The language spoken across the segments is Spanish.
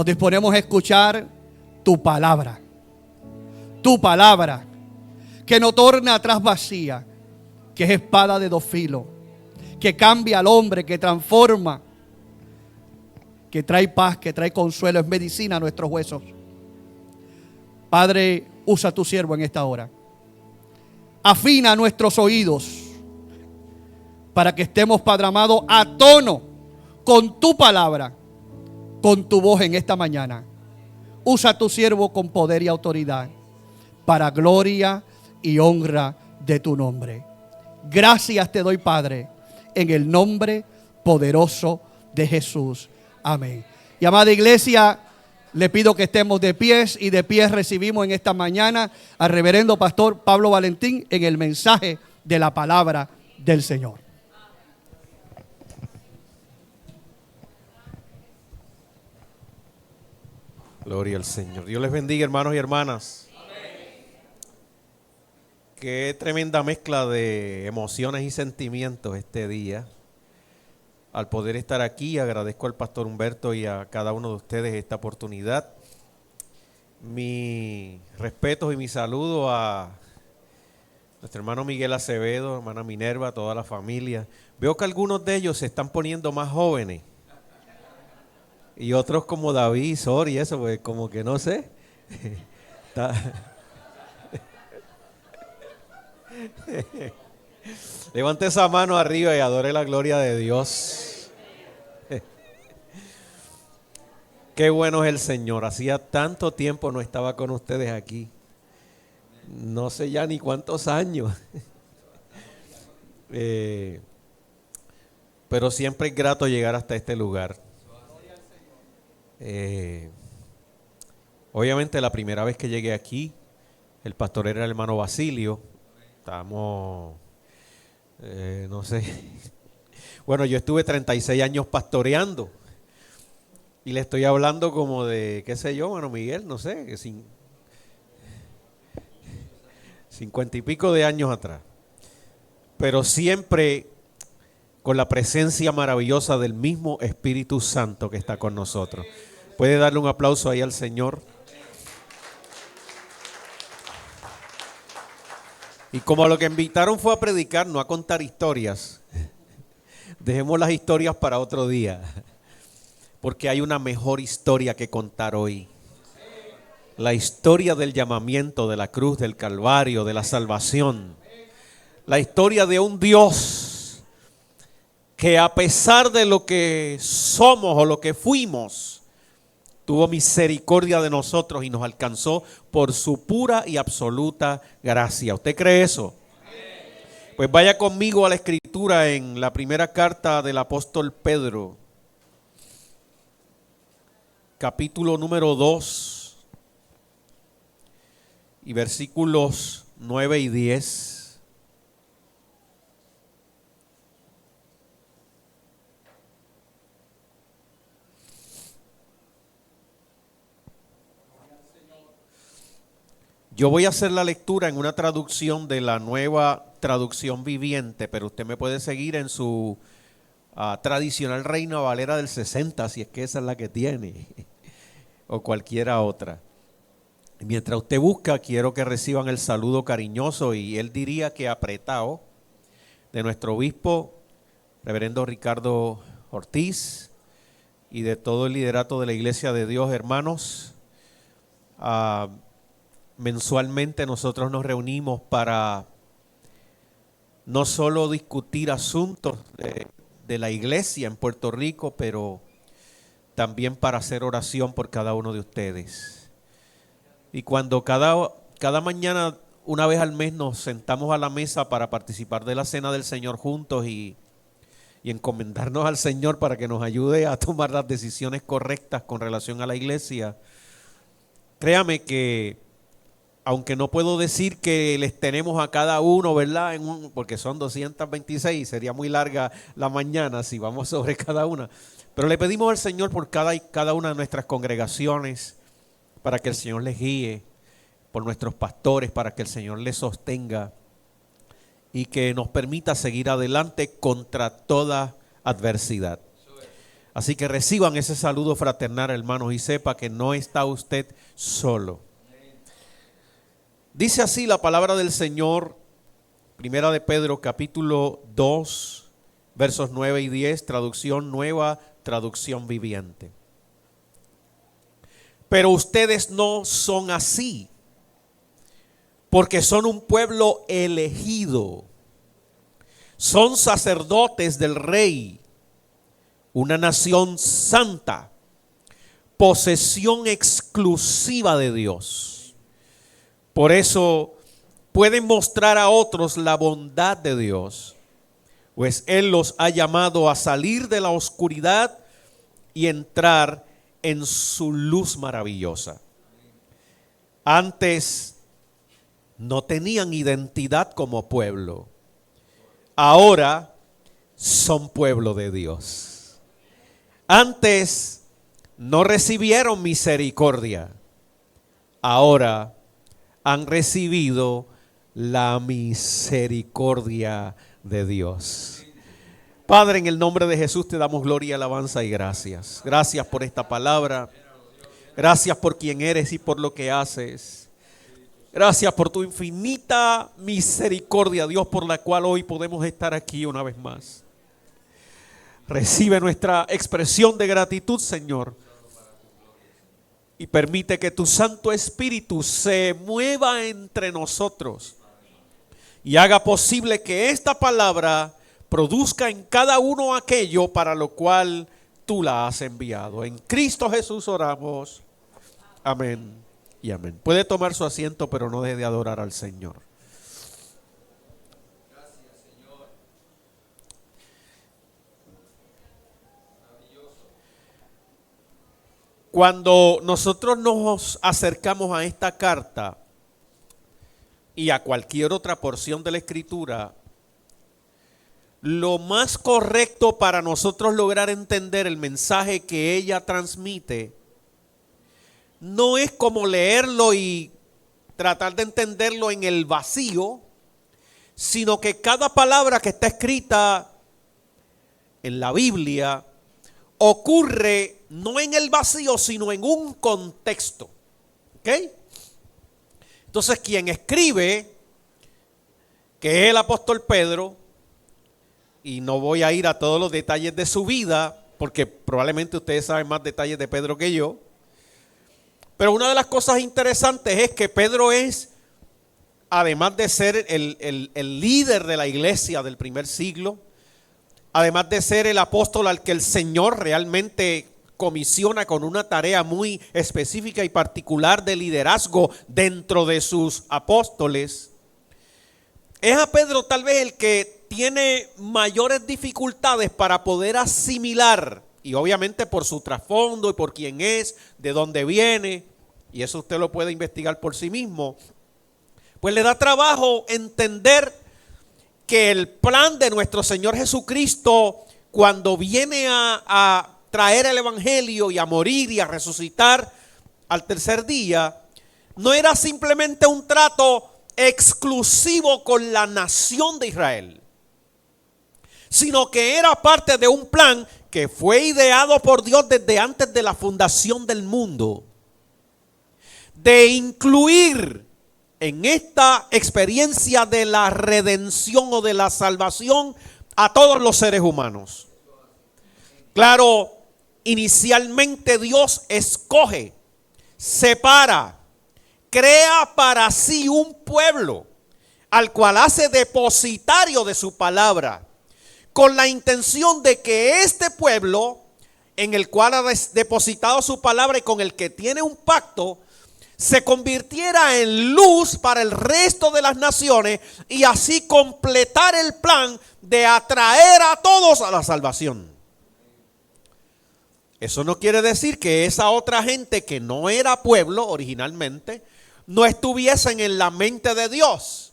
Nos disponemos a escuchar tu palabra. Tu palabra, que no torna atrás vacía, que es espada de dos filos, que cambia al hombre, que transforma, que trae paz, que trae consuelo, es medicina a nuestros huesos. Padre, usa a tu siervo en esta hora. Afina nuestros oídos para que estemos, Padre amado, a tono con tu palabra, con tu voz en esta mañana. Usa a tu siervo con poder y autoridad para gloria y honra de tu nombre. Gracias te doy, Padre, en el nombre poderoso de Jesús. Amén. Y amada iglesia, le pido que estemos de pies, y de pies recibimos en esta mañana al reverendo pastor Pablo Valentín en el mensaje de la palabra del Señor. Gloria al Señor. Dios les bendiga, hermanos y hermanas. Amén. Qué tremenda mezcla de emociones y sentimientos este día. Al poder estar aquí, agradezco al pastor Humberto y a cada uno de ustedes esta oportunidad. Mi respeto y mi saludo a nuestro hermano Miguel Acevedo, hermana Minerva, a toda la familia. Veo que algunos de ellos se están poniendo más jóvenes. Y otros como David, Sor y eso, pues como que no sé. Levante esa mano arriba y adore la gloria de Dios. Qué bueno es el Señor. Hacía tanto tiempo no estaba con ustedes aquí. No sé ya ni cuántos años. Pero siempre es grato llegar hasta este lugar. Obviamente la primera vez que llegué aquí, el pastor era el hermano Basilio. Estábamos, no sé. Bueno, yo estuve 36 años pastoreando. Y le estoy hablando como de, qué sé yo, hermano Miguel, no sé, 50 y pico de años atrás. Pero siempre con la presencia maravillosa del mismo Espíritu Santo que está con nosotros. ¿Puede darle un aplauso ahí al Señor? Y como lo que invitaron fue a predicar, no a contar historias, dejemos las historias para otro día, porque hay una mejor historia que contar hoy. La historia del llamamiento, de la cruz, del Calvario, de la salvación. La historia de un Dios que a pesar de lo que somos o lo que fuimos, tuvo misericordia de nosotros y nos alcanzó por su pura y absoluta gracia. ¿Usted cree eso? Pues vaya conmigo a la escritura en la primera carta del apóstol Pedro, capítulo número 2 y versículos 9 y 10. Yo voy a hacer la lectura en una traducción de la Nueva Traducción Viviente, pero usted me puede seguir en su tradicional Reina Valera del 60, si es que esa es la que tiene, o cualquiera otra. Mientras usted busca, quiero que reciban el saludo cariñoso, y él diría que apretado, de nuestro obispo, reverendo Ricardo Ortiz, y de todo el liderato de la Iglesia de Dios, hermanos. Mensualmente nosotros nos reunimos para no solo discutir asuntos de la iglesia en Puerto Rico, pero también para hacer oración por cada uno de ustedes. Y cuando cada mañana, una vez al mes, nos sentamos a la mesa para participar de la cena del Señor juntos y encomendarnos al Señor para que nos ayude a tomar las decisiones correctas con relación a la iglesia, créame que aunque no puedo decir que les tenemos a cada uno, ¿verdad? Porque son 226, sería muy larga la mañana si vamos sobre cada una. Pero le pedimos al Señor por cada una de nuestras congregaciones, para que el Señor les guíe, por nuestros pastores, para que el Señor les sostenga y que nos permita seguir adelante contra toda adversidad. Así que reciban ese saludo fraternal, hermanos, y sepa que no está usted solo. Dice así la palabra del Señor, Primera de Pedro, capítulo 2, versos 9 y 10, traducción nueva, traducción viviente. Pero ustedes no son así, porque son un pueblo elegido, son sacerdotes del Rey, una nación santa, posesión exclusiva de Dios. Por eso pueden mostrar a otros la bondad de Dios, pues Él los ha llamado a salir de la oscuridad y entrar en su luz maravillosa. Antes no tenían identidad como pueblo, ahora son pueblo de Dios. Antes no recibieron misericordia, ahora han recibido la misericordia de Dios. Padre, en el nombre de Jesús te damos gloria, alabanza y gracias. Gracias por esta palabra. Gracias por quien eres y por lo que haces. Gracias por tu infinita misericordia, Dios, por la cual hoy podemos estar aquí una vez más. Recibe nuestra expresión de gratitud, Señor, y permite que tu Santo Espíritu se mueva entre nosotros y haga posible que esta palabra produzca en cada uno aquello para lo cual tú la has enviado. En Cristo Jesús oramos. Amén y amén. Puede tomar su asiento, pero no deje de adorar al Señor. Cuando nosotros nos acercamos a esta carta y a cualquier otra porción de la Escritura, lo más correcto para nosotros lograr entender el mensaje que ella transmite no es como leerlo y tratar de entenderlo en el vacío, sino que cada palabra que está escrita en la Biblia ocurre no en el vacío, sino en un contexto. ¿Ok? Entonces, quien escribe, que es el apóstol Pedro, y no voy a ir a todos los detalles de su vida, porque probablemente ustedes saben más detalles de Pedro que yo, pero una de las cosas interesantes es que Pedro es, además de ser el líder de la iglesia del primer siglo, además de ser el apóstol al que el Señor realmente comisiona con una tarea muy específica y particular de liderazgo dentro de sus apóstoles, es a Pedro tal vez el que tiene mayores dificultades para poder asimilar, y obviamente por su trasfondo y por quién es, de dónde viene, y eso usted lo puede investigar por sí mismo, pues le da trabajo entender que el plan de nuestro Señor Jesucristo, cuando viene a traer el evangelio y a morir y a resucitar al tercer día, no era simplemente un trato exclusivo con la nación de Israel, sino que era parte de un plan que fue ideado por Dios desde antes de la fundación del mundo, de incluir en esta experiencia de la redención o de la salvación a todos los seres humanos. Claro, inicialmente Dios escoge, separa, crea para sí un pueblo al cual hace depositario de su palabra, con la intención de que este pueblo, en el cual ha depositado su palabra y con el que tiene un pacto, se convirtiera en luz para el resto de las naciones y así completar el plan de atraer a todos a la salvación. Eso no quiere decir que esa otra gente que no era pueblo originalmente no estuviesen en la mente de Dios.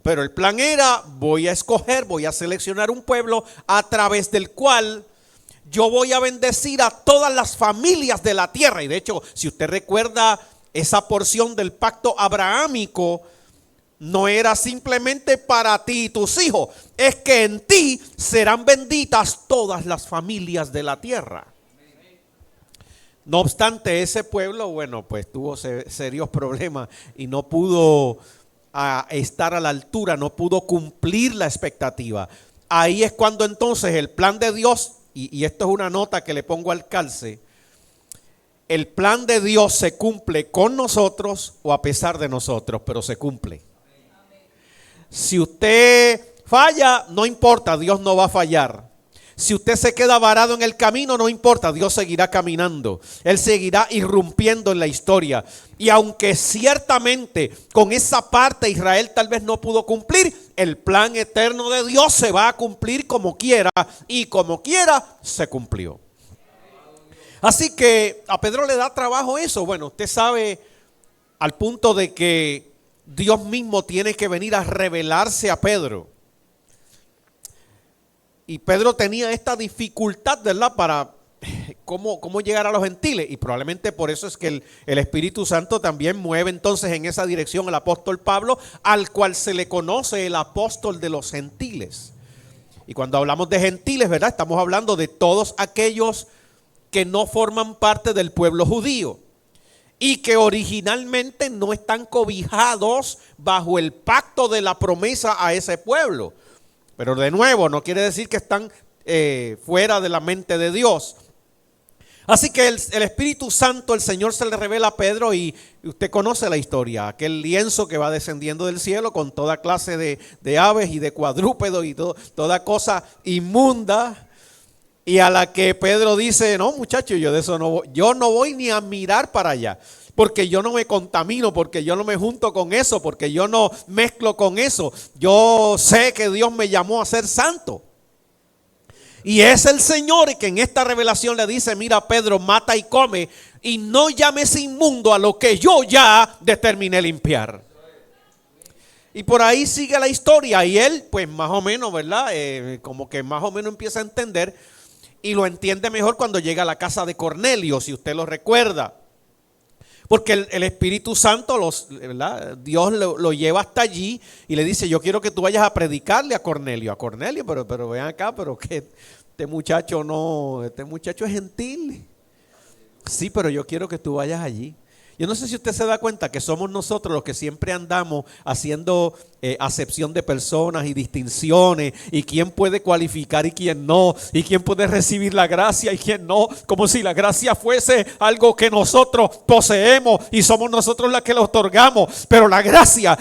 Pero el plan era, voy a escoger, voy a seleccionar un pueblo a través del cual yo voy a bendecir a todas las familias de la tierra. Y de hecho, si usted recuerda esa porción del pacto abrahámico, no era simplemente para ti y tus hijos, es que en ti serán benditas todas las familias de la tierra. No obstante, ese pueblo, bueno, pues tuvo serios problemas y no pudo estar a la altura, no pudo cumplir la expectativa. Ahí es cuando entonces el plan de Dios, y esto es una nota que le pongo al calce, el plan de Dios se cumple con nosotros o a pesar de nosotros, pero se cumple. Si usted falla, no importa, Dios no va a fallar. Si usted se queda varado en el camino, no importa, Dios seguirá caminando. Él seguirá irrumpiendo en la historia. Y aunque ciertamente con esa parte Israel tal vez no pudo cumplir, el plan eterno de Dios se va a cumplir como quiera, y como quiera se cumplió. Así que a Pedro le da trabajo eso. Bueno, usted sabe, al punto de que Dios mismo tiene que venir a revelarse a Pedro. Y Pedro tenía esta dificultad, ¿verdad? Para cómo llegar a los gentiles. Y probablemente por eso es que el Espíritu Santo también mueve entonces en esa dirección al apóstol Pablo, al cual se le conoce el apóstol de los gentiles. Y cuando hablamos de gentiles, ¿verdad? Estamos hablando de todos aquellos que no forman parte del pueblo judío y que originalmente no están cobijados bajo el pacto de la promesa a ese pueblo. Pero de nuevo, no quiere decir que están fuera de la mente de Dios. Así que el Espíritu Santo, el Señor se le revela a Pedro, y usted conoce la historia, aquel lienzo que va descendiendo del cielo con toda clase de aves y de cuadrúpedos y toda cosa inmunda. Y a la que Pedro dice, no muchacho, yo de eso no voy, yo no voy ni a mirar para allá, porque yo no me contamino, porque yo no me junto con eso, porque yo no mezclo con eso. Yo sé que Dios me llamó a ser santo. Y es el Señor que en esta revelación le dice, mira Pedro, mata y come, y no llames inmundo a lo que yo ya determiné limpiar. Y por ahí sigue la historia, y él pues más o menos, ¿verdad? Como que más o menos empieza a entender. Y lo entiende mejor cuando llega a la casa de Cornelio, si usted lo recuerda. Porque el Espíritu Santo, ¿verdad? Dios lo lleva hasta allí y le dice, yo quiero que tú vayas a predicarle a Cornelio. A Cornelio, pero ven acá, pero que este muchacho es gentil. Sí, pero yo quiero que tú vayas allí. Yo no sé si usted se da cuenta que somos nosotros los que siempre andamos haciendo acepción de personas y distinciones, y quién puede cualificar y quién no, y quién puede recibir la gracia y quién no, como si la gracia fuese algo que nosotros poseemos y somos nosotros los que la otorgamos. Pero la gracia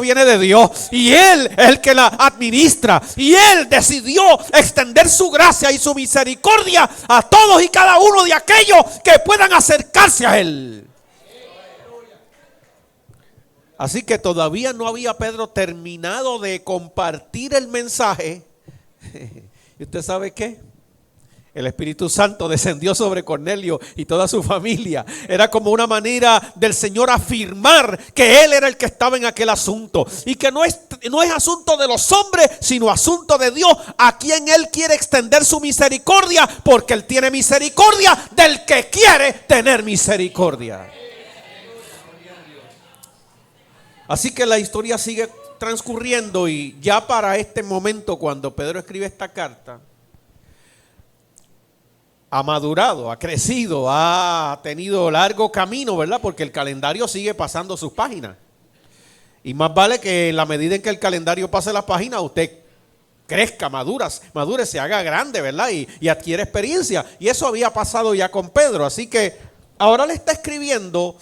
viene de Dios, y Él es el que la administra, y Él decidió extender su gracia y su misericordia a todos y cada uno de aquellos que puedan acercarse a Él. Así que todavía no había Pedro terminado de compartir el mensaje. ¿Y usted sabe qué? El Espíritu Santo descendió sobre Cornelio y toda su familia. Era como una manera del Señor afirmar que Él era el que estaba en aquel asunto. Y que no es asunto de los hombres, sino asunto de Dios, a quien Él quiere extender su misericordia, porque Él tiene misericordia del que quiere tener misericordia. Así que la historia sigue transcurriendo, y ya para este momento, cuando Pedro escribe esta carta, ha madurado, ha crecido, ha tenido largo camino, ¿verdad? Porque el calendario sigue pasando sus páginas. Y más vale que en la medida en que el calendario pase las páginas, usted crezca, madure, se haga grande, ¿verdad? Y adquiere experiencia. Y eso había pasado ya con Pedro. Así que ahora le está escribiendo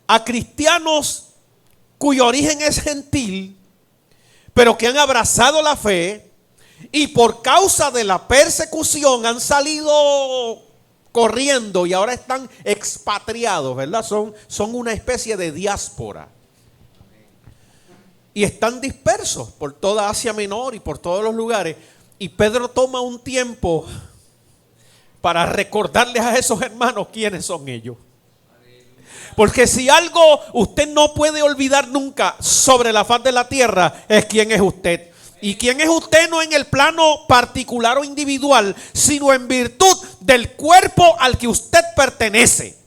a cristianos cuyo origen es gentil, pero que han abrazado la fe, y por causa de la persecución han salido corriendo y ahora están expatriados, ¿verdad? Son una especie de diáspora. Y están dispersos por toda Asia Menor y por todos los lugares. Y Pedro toma un tiempo para recordarles a esos hermanos quiénes son ellos. Porque si algo usted no puede olvidar nunca sobre la faz de la tierra, es quién es usted. Y quién es usted no en el plano particular o individual, sino en virtud del cuerpo al que usted pertenece.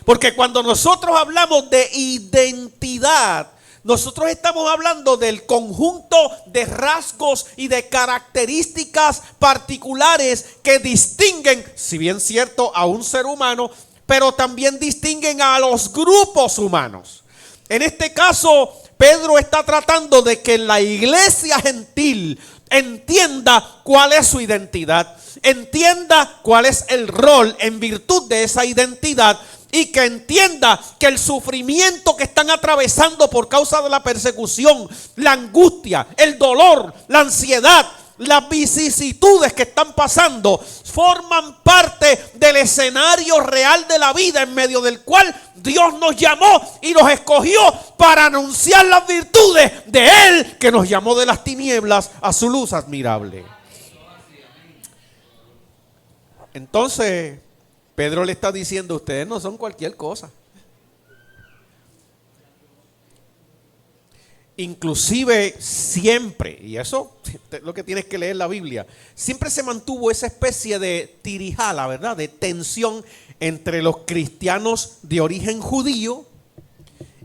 Porque cuando nosotros hablamos de identidad, nosotros estamos hablando del conjunto de rasgos y de características particulares que distinguen, si bien cierto, a un ser humano, pero también distinguen a los grupos humanos. En este caso, Pedro está tratando de que la iglesia gentil entienda cuál es su identidad, entienda cuál es el rol en virtud de esa identidad, y que entienda que el sufrimiento que están atravesando por causa de la persecución, la angustia, el dolor, la ansiedad, las vicisitudes que están pasando forman parte del escenario real de la vida, en medio del cual Dios nos llamó y nos escogió para anunciar las virtudes de Él, que nos llamó de las tinieblas a su luz admirable. Entonces Pedro le está diciendo: ustedes no son cualquier cosa. Inclusive siempre, y eso es lo que tienes que leer la Biblia, siempre se mantuvo esa especie de tirijala, ¿verdad? De tensión entre los cristianos de origen judío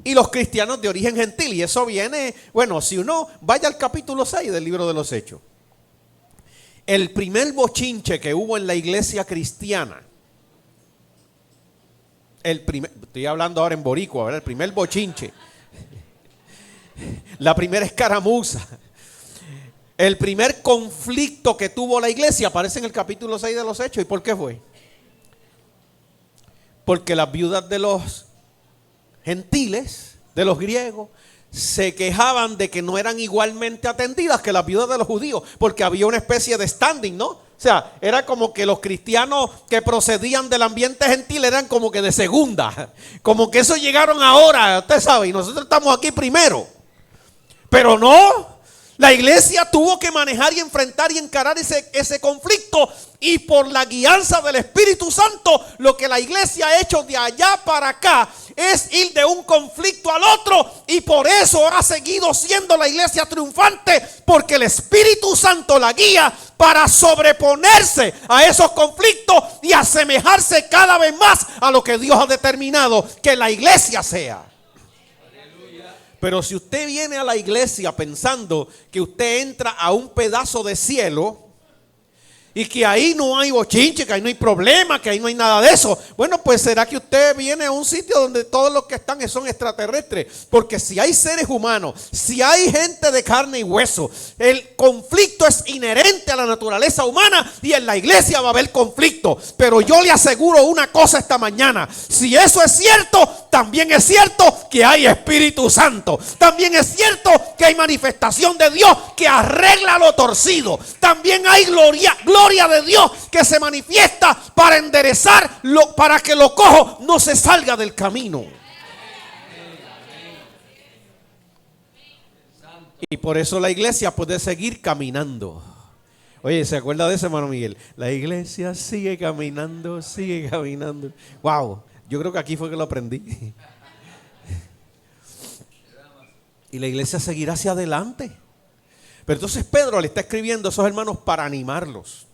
y los cristianos de origen gentil. Y eso viene, bueno, si uno vaya al capítulo 6 del libro de los Hechos. El primer bochinche que hubo en la iglesia cristiana, estoy hablando ahora en boricua, ¿verdad? El primer bochinche, la primera escaramuza, el primer conflicto que tuvo la iglesia aparece en el capítulo 6 de los Hechos. ¿Y por qué fue? Porque las viudas de los gentiles, de los griegos, se quejaban de que no eran igualmente atendidas que las viudas de los judíos, porque había una especie de standing, ¿no? O sea, era como que los cristianos que procedían del ambiente gentil eran como que de segunda, como que eso llegaron ahora, usted sabe, y nosotros estamos aquí primero. Pero no, la iglesia tuvo que manejar y enfrentar y encarar ese conflicto, y por la guianza del Espíritu Santo, lo que la iglesia ha hecho de allá para acá es ir de un conflicto al otro, y por eso ha seguido siendo la iglesia triunfante, porque el Espíritu Santo la guía para sobreponerse a esos conflictos y asemejarse cada vez más a lo que Dios ha determinado que la iglesia sea. Pero si usted viene a la iglesia pensando que usted entra a un pedazo de cielo y que ahí no hay bochinche, que ahí no hay problema, que ahí no hay nada de eso, bueno, pues será que usted viene a un sitio donde todos los que están son extraterrestres. Porque si hay seres humanos, si hay gente de carne y hueso, el conflicto es inherente a la naturaleza humana, y en la iglesia va a haber conflicto. Pero yo le aseguro una cosa esta mañana: si eso es cierto, también es cierto que hay Espíritu Santo. También es cierto que hay manifestación de Dios que arregla lo torcido. También hay gloria de Dios que se manifiesta para enderezar, para que lo cojo no se salga del camino. Y por eso la iglesia puede seguir caminando. Oye, ¿se acuerda de eso, hermano Miguel? La iglesia sigue caminando, sigue caminando. Wow, yo creo que aquí fue que lo aprendí. Y la iglesia seguirá hacia adelante. Pero entonces Pedro le está escribiendo a esos hermanos para animarlos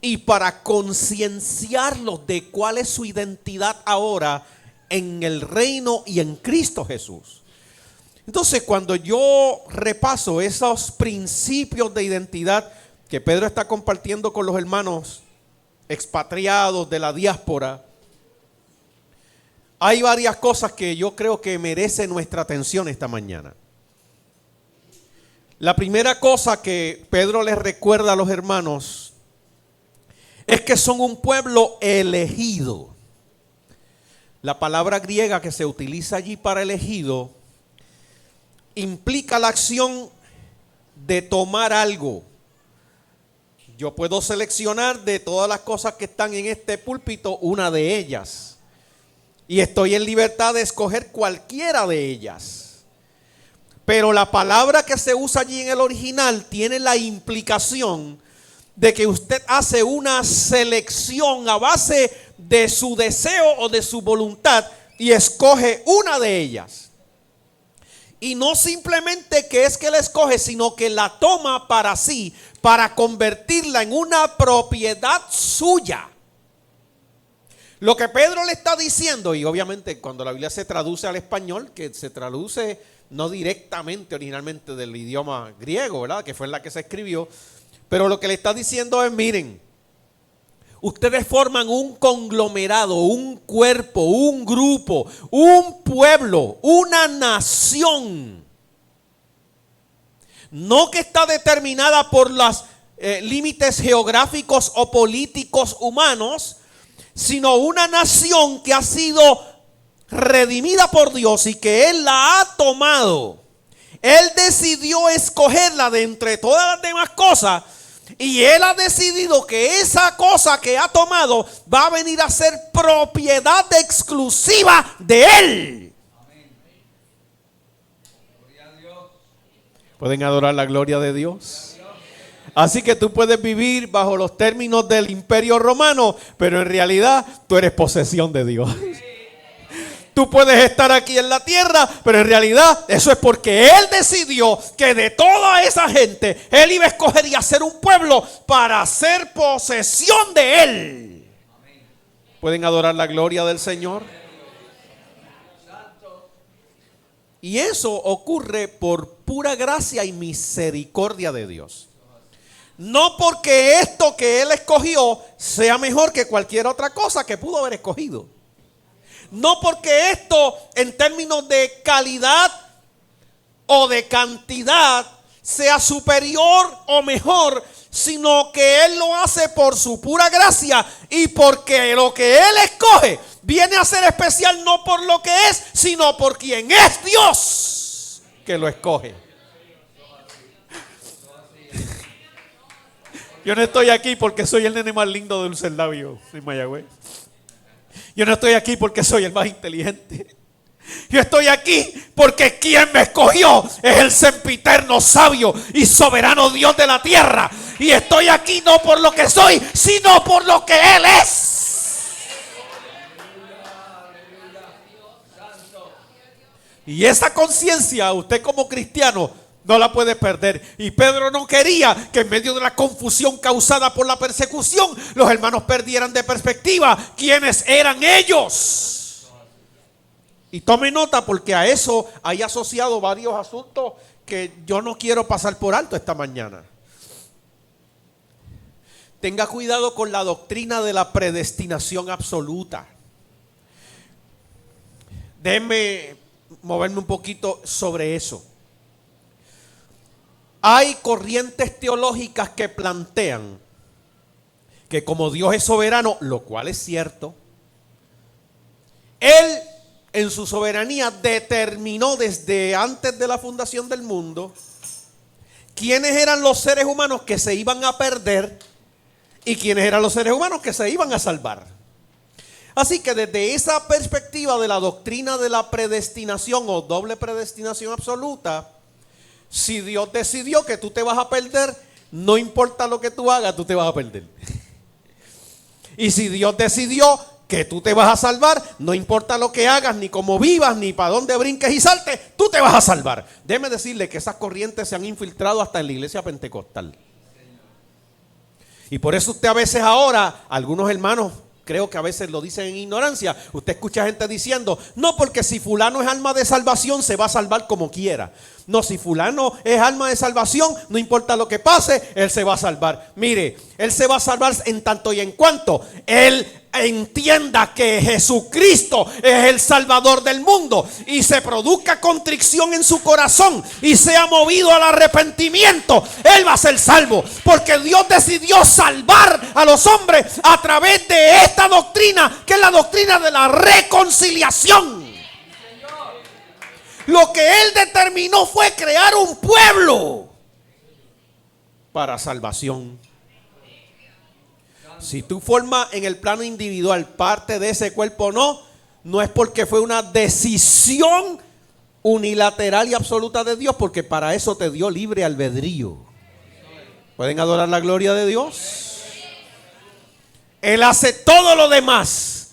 y para concienciarlos de cuál es su identidad ahora en el reino y en Cristo Jesús. Entonces, cuando yo repaso esos principios de identidad que Pedro está compartiendo con los hermanos expatriados de la diáspora, hay varias cosas que yo creo que merecen nuestra atención esta mañana. La primera cosa que Pedro les recuerda a los hermanos es que son un pueblo elegido. La palabra griega que se utiliza allí para elegido implica la acción de tomar algo. Yo puedo seleccionar de todas las cosas que están en este púlpito una de ellas, y estoy en libertad de escoger cualquiera de ellas. Pero la palabra que se usa allí en el original tiene la implicación de que usted hace una selección a base de su deseo o de su voluntad y escoge una de ellas. Y no simplemente que es que la escoge, sino que la toma para sí, para convertirla en una propiedad suya. Lo que Pedro le está diciendo, y obviamente cuando la Biblia se traduce al español, que se traduce no directamente originalmente del idioma griego, ¿verdad? Que fue en la que se escribió. Pero lo que le está diciendo es, miren, ustedes forman un conglomerado, un cuerpo, un grupo, un pueblo, una nación. No que está determinada por los límites geográficos o políticos humanos, sino una nación que ha sido redimida por Dios y que Él la ha tomado. Él decidió escogerla de entre todas las demás cosas y Él ha decidido que esa cosa que ha tomado va a venir a ser propiedad exclusiva de Él. ¿Pueden adorar la gloria de Dios? Así que tú puedes vivir bajo los términos del Imperio Romano, pero en realidad tú eres posesión de Dios. Tú puedes estar aquí en la tierra, pero en realidad eso es porque Él decidió que de toda esa gente Él iba a escoger y hacer un pueblo para hacer posesión de Él. ¿Pueden adorar la gloria del Señor? Y eso ocurre por pura gracia y misericordia de Dios. No porque esto que Él escogió sea mejor que cualquier otra cosa que pudo haber escogido. No porque esto en términos de calidad o de cantidad sea superior o mejor, sino que Él lo hace por su pura gracia y porque lo que Él escoge viene a ser especial no por lo que es, sino por quien es Dios que lo escoge. Yo no estoy aquí porque soy el nene más lindo de Dulcelabio en Mayagüez. Yo no estoy aquí porque soy el más inteligente. Yo estoy aquí porque quien me escogió es el sempiterno, sabio y soberano Dios de la tierra. Y estoy aquí no por lo que soy, sino por lo que Él es. Y esa conciencia, usted como cristiano, no la puede perder. Y Pedro no quería que en medio de la confusión causada por la persecución, los hermanos perdieran de perspectiva quiénes eran ellos. Y tome nota porque a eso hay asociado varios asuntos que yo no quiero pasar por alto esta mañana. Tenga cuidado con la doctrina de la predestinación absoluta. Déjenme moverme un poquito sobre eso. Hay corrientes teológicas que plantean que como Dios es soberano, lo cual es cierto, Él en su soberanía determinó desde antes de la fundación del mundo quiénes eran los seres humanos que se iban a perder y quiénes eran los seres humanos que se iban a salvar. Así que desde esa perspectiva de la doctrina de la predestinación o doble predestinación absoluta, si Dios decidió que tú te vas a perder, no importa lo que tú hagas, tú te vas a perder. Y si Dios decidió que tú te vas a salvar, no importa lo que hagas, ni cómo vivas, ni para dónde brinques y saltes, tú te vas a salvar. Déjeme decirle que esas corrientes se han infiltrado hasta en la iglesia pentecostal. Y por eso usted a veces ahora, algunos hermanos, creo que a veces lo dicen en ignorancia, usted escucha gente diciendo, no, porque si fulano es alma de salvación, se va a salvar como quiera. No, si fulano es alma de salvación, no importa lo que pase, él se va a salvar. Mire, él se va a salvar en tanto y en cuanto él entienda que Jesucristo es el Salvador del mundo y se produzca contrición en su corazón y sea movido al arrepentimiento, él va a ser salvo, porque Dios decidió salvar a los hombres a través de esta doctrina, que es la doctrina de la reconciliación. Lo que Él determinó fue crear un pueblo para salvación. Si tú formas en el plano individual parte de ese cuerpo o no, no es porque fue una decisión unilateral y absoluta de Dios, porque para eso te dio libre albedrío. ¿Pueden adorar la gloria de Dios? Él hace todo lo demás.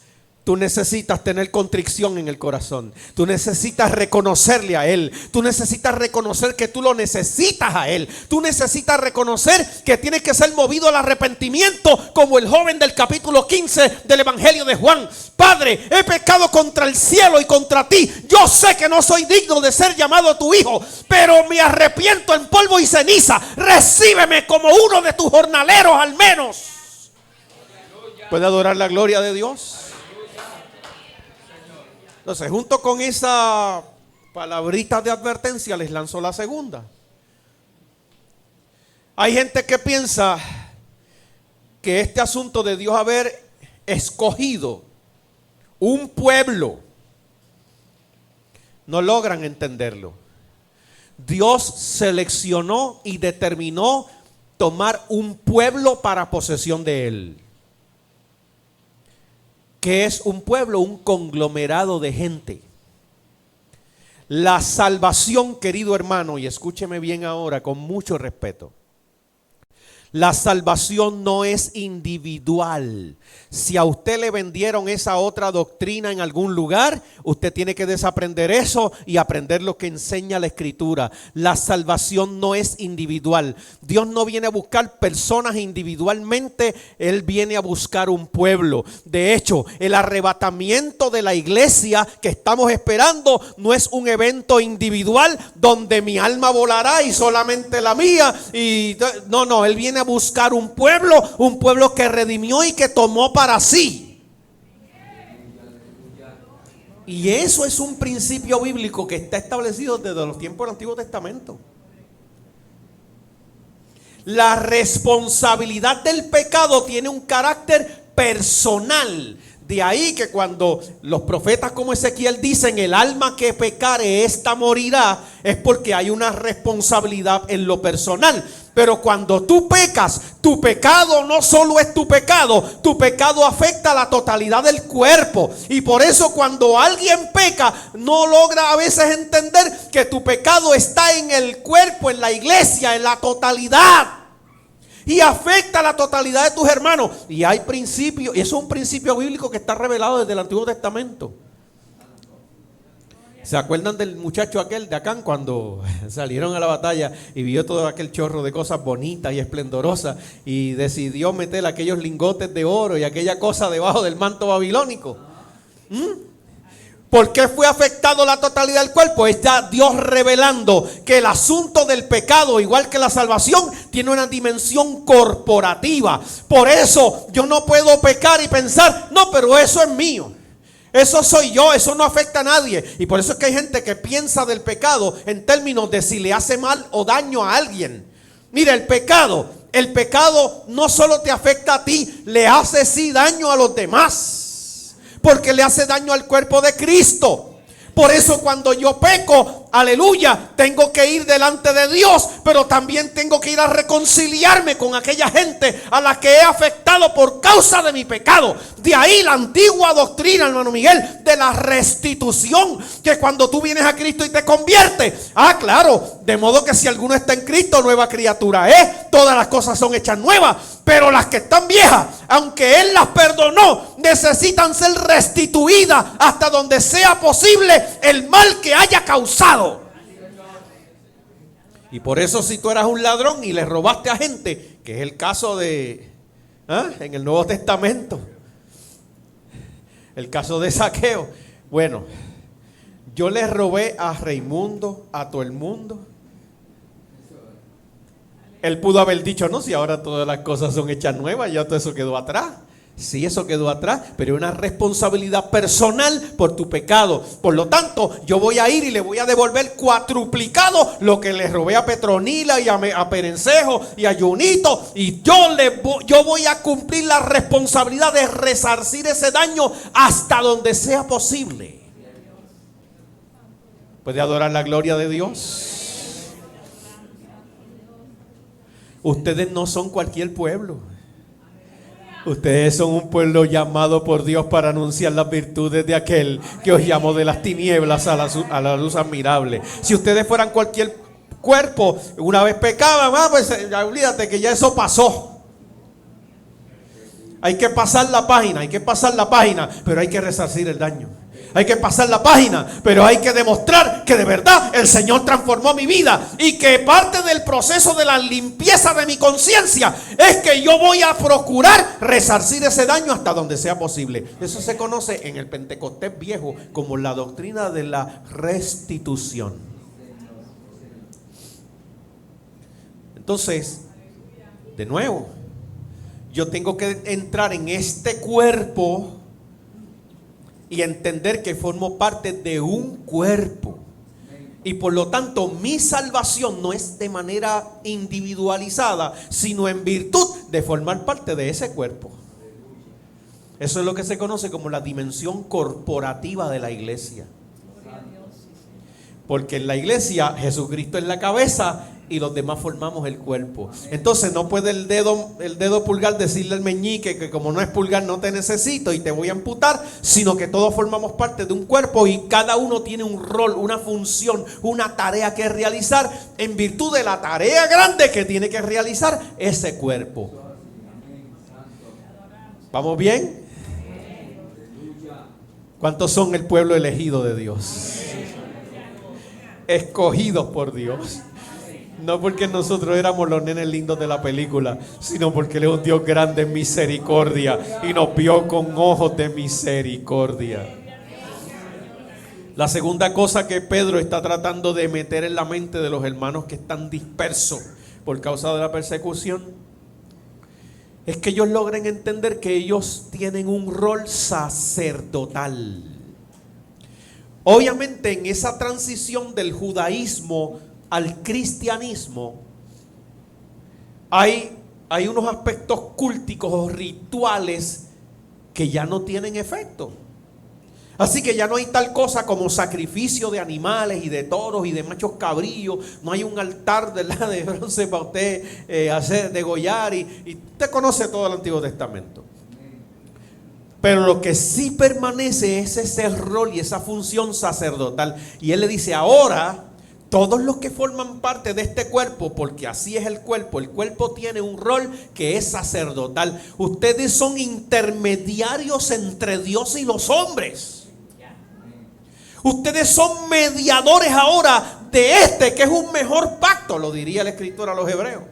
tú necesitas tener contrición en el corazón. Tú necesitas reconocerle a Él. Tú necesitas reconocer que tú lo necesitas a Él. Tú necesitas reconocer que tienes que ser movido al arrepentimiento, como el joven del capítulo 15 del Evangelio de Juan. Padre, he pecado contra el cielo y contra ti. Yo sé que no soy digno de ser llamado tu hijo, pero me arrepiento en polvo y ceniza. Recíbeme como uno de tus jornaleros al menos. ¿Puede adorar la gloria de Dios? Entonces, junto con esa palabrita de advertencia, les lanzo la segunda. Hay gente que piensa que este asunto de Dios haber escogido un pueblo, no logran entenderlo. Dios seleccionó y determinó tomar un pueblo para posesión de Él. ¿Qué es un pueblo? Un conglomerado de gente. La salvación, querido hermano, y escúcheme bien ahora con mucho respeto. La salvación no es individual. Si a usted le vendieron esa otra doctrina en algún lugar, usted tiene que desaprender eso y aprender lo que enseña la Escritura. La salvación no es individual. Dios no viene a buscar personas individualmente, Él viene a buscar un pueblo. De hecho, el arrebatamiento de la iglesia que estamos esperando no es un evento individual donde mi alma volará y solamente la mía. No, Él viene a buscar un pueblo que redimió y que tomó para sí. Y eso es un principio bíblico que está establecido desde los tiempos del Antiguo Testamento. La responsabilidad del pecado tiene un carácter personal. De ahí que cuando los profetas como Ezequiel dicen el alma que pecare esta morirá, es porque hay una responsabilidad en lo personal. Pero cuando tú pecas, tu pecado no solo es tu pecado afecta a la totalidad del cuerpo. Y por eso cuando alguien peca, no logra a veces entender que tu pecado está en el cuerpo, en la iglesia, en la totalidad. Y afecta a la totalidad de tus hermanos. Y hay principios, y eso es un principio bíblico que está revelado desde el Antiguo Testamento. ¿Se acuerdan del muchacho aquel de Acán cuando salieron a la batalla y vio todo aquel chorro de cosas bonitas y esplendorosas y decidió meter aquellos lingotes de oro y aquella cosa debajo del manto babilónico? ¿Por qué fue afectado la totalidad del cuerpo? Está Dios revelando que el asunto del pecado, igual que la salvación, tiene una dimensión corporativa. Por eso yo no puedo pecar y pensar, no, pero eso es mío. Eso soy yo, eso no afecta a nadie. Y por eso es que hay gente que piensa del pecado en términos de si le hace mal o daño a alguien. Mira, el pecado no solo te afecta a ti, le hace sí daño a los demás. Porque le hace daño al cuerpo de Cristo. Por eso cuando yo peco, aleluya, tengo que ir delante de Dios, pero también tengo que ir a reconciliarme con aquella gente a la que he afectado por causa de mi pecado. De ahí la antigua doctrina, hermano Miguel, de la restitución, que cuando tú vienes a Cristo y te conviertes, claro, de modo que si alguno está en Cristo, nueva criatura es, todas las cosas son hechas nuevas, pero las que están viejas, aunque Él las perdonó, necesitan ser restituidas hasta donde sea posible el mal que haya causado. Y por eso si tú eras un ladrón y le robaste a gente, que es el caso de en el Nuevo Testamento, el caso de Zaqueo. Bueno, yo le robé a Raimundo, a todo el mundo. Él pudo haber dicho, no, si ahora todas las cosas son hechas nuevas, ya todo eso quedó atrás. Sí, eso quedó atrás, pero es una responsabilidad personal por tu pecado. Por lo tanto, yo voy a ir y le voy a devolver cuatruplicado lo que le robé a Petronila y a Perencejo y a Junito. Y yo voy a cumplir la responsabilidad de resarcir ese daño hasta donde sea posible. ¿Puede adorar la gloria de Dios? Ustedes no son cualquier pueblo. Ustedes son un pueblo llamado por Dios para anunciar las virtudes de aquel que os llamó de las tinieblas a la luz admirable. Si ustedes fueran cualquier cuerpo, una vez pecaban, pues olvídate que ya eso pasó. Hay que pasar la página, pero hay que resarcir el daño. Hay que pasar la página, pero hay que demostrar que de verdad el Señor transformó mi vida y que parte del proceso de la limpieza de mi conciencia es que yo voy a procurar resarcir ese daño hasta donde sea posible. Eso se conoce en el Pentecostés viejo como la doctrina de la restitución. Entonces, de nuevo, yo tengo que entrar en este cuerpo y entender que formo parte de un cuerpo. Y por lo tanto mi salvación no es de manera individualizada, sino en virtud de formar parte de ese cuerpo. Eso es lo que se conoce como la dimensión corporativa de la iglesia. Porque en la iglesia Jesucristo es la cabeza y los demás formamos el cuerpo. Entonces no puede el dedo pulgar decirle al meñique que como no es pulgar no te necesito y te voy a amputar, sino que todos formamos parte de un cuerpo y cada uno tiene un rol, una función, una tarea que realizar en virtud de la tarea grande que tiene que realizar ese cuerpo. ¿Vamos bien? ¿Cuántos son el pueblo elegido de Dios? Escogidos por Dios. No porque nosotros éramos los nenes lindos de la película, sino porque Él es un Dios grande en misericordia y nos vio con ojos de misericordia. La segunda cosa que Pedro está tratando de meter en la mente de los hermanos que están dispersos por causa de la persecución es que ellos logren entender que ellos tienen un rol sacerdotal. Obviamente en esa transición del judaísmo al cristianismo hay unos aspectos culticos o rituales que ya no tienen efecto. Así que ya no hay tal cosa como sacrificio de animales y de toros y de machos cabrillos. No hay un altar de bronce para usted hacer degollar y usted conoce todo el Antiguo Testamento. Pero lo que sí permanece es ese rol y esa función sacerdotal. Y él le dice: ahora todos los que forman parte de este cuerpo, porque así es el cuerpo tiene un rol que es sacerdotal. Ustedes son intermediarios entre Dios y los hombres. Ustedes son mediadores ahora de este que es un mejor pacto, lo diría el escritor a los hebreos.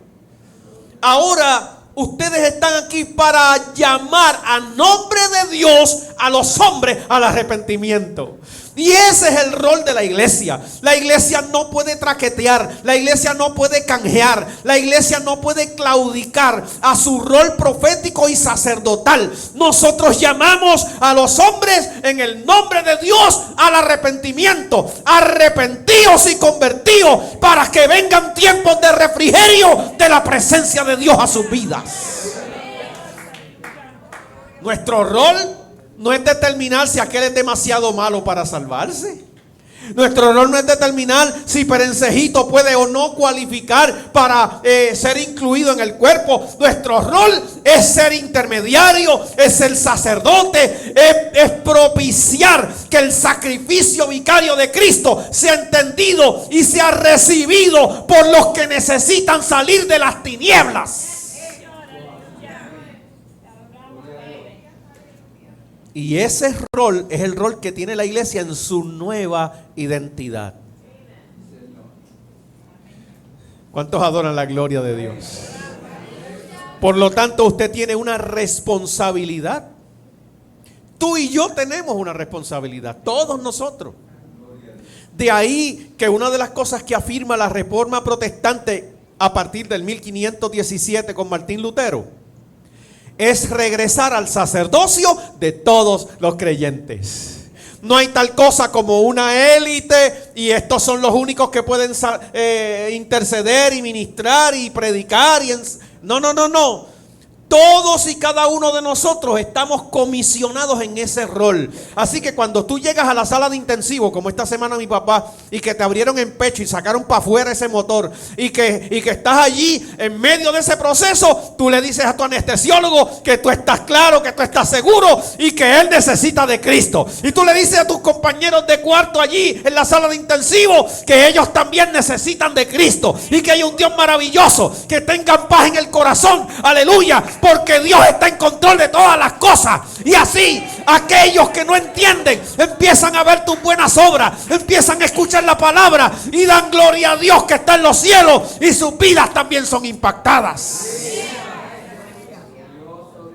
Ahora ustedes están aquí para llamar a nombre de Dios a los hombres al arrepentimiento. Y ese es el rol de la iglesia. La iglesia no puede traquetear, la iglesia no puede canjear, la iglesia no puede claudicar a su rol profético y sacerdotal. Nosotros llamamos a los hombres en el nombre de Dios al arrepentimiento. Arrepentíos y convertíos para que vengan tiempos de refrigerio de la presencia de Dios a sus vidas. Nuestro rol no es determinar si aquel es demasiado malo para salvarse. Nuestro rol no es determinar si Perencejito puede o no cualificar para ser incluido en el cuerpo. Nuestro rol es ser intermediario, es ser sacerdote, es propiciar que el sacrificio vicario de Cristo sea entendido y sea recibido por los que necesitan salir de las tinieblas. Y ese rol es el rol que tiene la iglesia en su nueva identidad. ¿Cuántos adoran la gloria de Dios? Por lo tanto, usted tiene una responsabilidad. Tú y yo tenemos una responsabilidad, todos nosotros. De ahí que una de las cosas que afirma la Reforma Protestante a partir del 1517 con Martín Lutero es regresar al sacerdocio de todos los creyentes. No hay tal cosa como una élite y estos son los únicos que pueden interceder y ministrar y predicar. No. Todos y cada uno de nosotros estamos comisionados en ese rol. Así que cuando tú llegas a la sala de intensivo, como esta semana mi papá, y que te abrieron en pecho y sacaron para afuera ese motor, y que estás allí en medio de ese proceso, tú le dices a tu anestesiólogo que tú estás claro, que tú estás seguro y que él necesita de Cristo. Y tú le dices a tus compañeros de cuarto allí en la sala de intensivo que ellos también necesitan de Cristo y que hay un Dios maravilloso, que tengan paz en el corazón, aleluya, porque Dios está en control de todas las cosas. Y así aquellos que no entienden empiezan a ver tus buenas obras, empiezan a escuchar la palabra y dan gloria a Dios que está en los cielos, y sus vidas también son impactadas.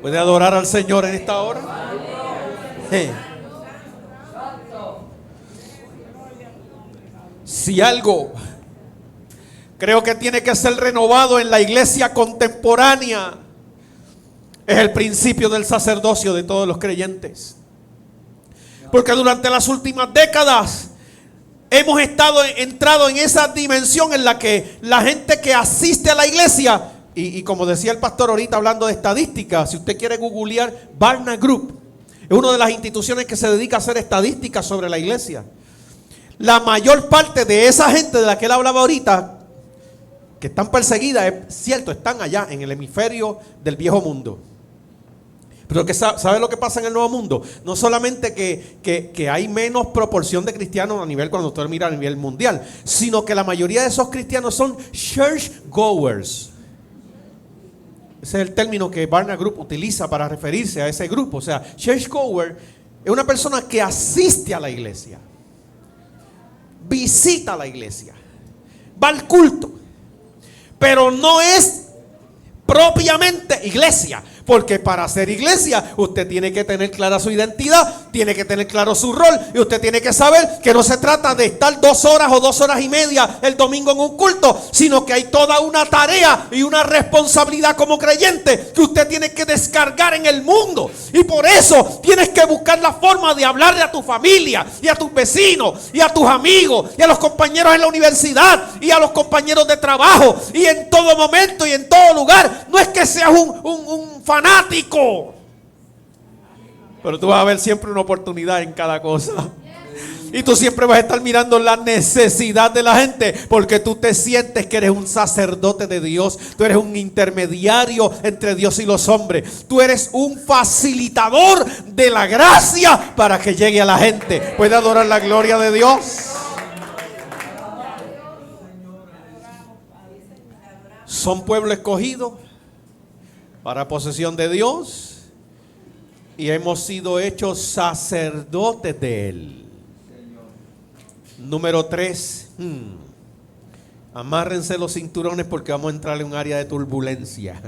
¿Puede adorar al Señor en esta hora? Si algo creo que tiene que ser renovado en la iglesia contemporánea, es el principio del sacerdocio de todos los creyentes. Porque durante las últimas décadas hemos entrado en esa dimensión en la que la gente que asiste a la iglesia, y como decía el pastor ahorita hablando de estadísticas, si usted quiere googlear, Barna Group es una de las instituciones que se dedica a hacer estadísticas sobre la iglesia. La mayor parte de esa gente de la que él hablaba ahorita, que están perseguidas, es cierto, están allá en el hemisferio del viejo mundo. Pero ¿sabe lo que pasa en el nuevo mundo? No solamente que hay menos proporción de cristianos a nivel, cuando usted mira a nivel mundial, sino que la mayoría de esos cristianos son church goers. Ese es el término que Barna Group utiliza para referirse a ese grupo. O sea, church goer es una persona que asiste a la iglesia, visita la iglesia, va al culto, pero no es propiamente iglesia. Porque para ser iglesia usted tiene que tener clara su identidad, tiene que tener claro su rol, y usted tiene que saber que no se trata de estar 2 horas o 2 horas y media el domingo en un culto, sino que hay toda una tarea y una responsabilidad como creyente que usted tiene que descargar en el mundo. Y por eso tienes que buscar la forma de hablarle a tu familia y a tus vecinos y a tus amigos y a los compañeros en la universidad y a los compañeros de trabajo, y en todo momento y en todo lugar. No es que seas un fanático, pero tú vas a ver siempre una oportunidad en cada cosa. Y tú siempre vas a estar mirando la necesidad de la gente, porque tú te sientes que eres un sacerdote de Dios. Tú eres un intermediario entre Dios y los hombres. Tú eres un facilitador de la gracia para que llegue a la gente. ¿Puede adorar la gloria de Dios? Son pueblo escogido para posesión de Dios, y hemos sido hechos sacerdotes de Él. Número 3, amárrense los cinturones porque vamos a entrar en un área de turbulencia.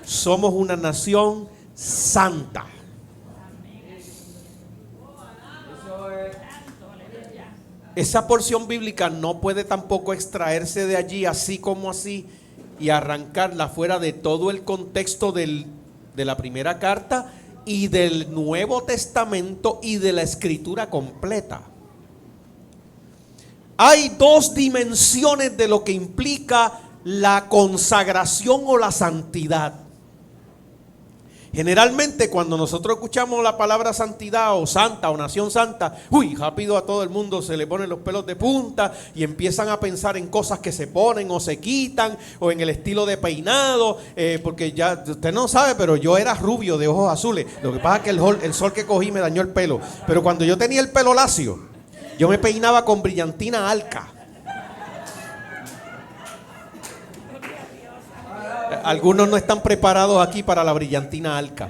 Somos una nación santa. Esa porción bíblica no puede tampoco extraerse de allí así como así y arrancarla fuera de todo el contexto de la primera carta y del Nuevo Testamento y de la Escritura completa. Hay 2 dimensiones de lo que implica la consagración o la santidad. Generalmente cuando nosotros escuchamos la palabra santidad o santa o nación santa, rápido a todo el mundo se le ponen los pelos de punta y empiezan a pensar en cosas que se ponen o se quitan, o en el estilo de peinado, porque ya usted no sabe, pero yo era rubio de ojos azules. Lo que pasa es que el sol que cogí me dañó el pelo. Pero cuando yo tenía el pelo lacio, yo me peinaba con brillantina alca. Algunos no están preparados aquí para la brillantina alca.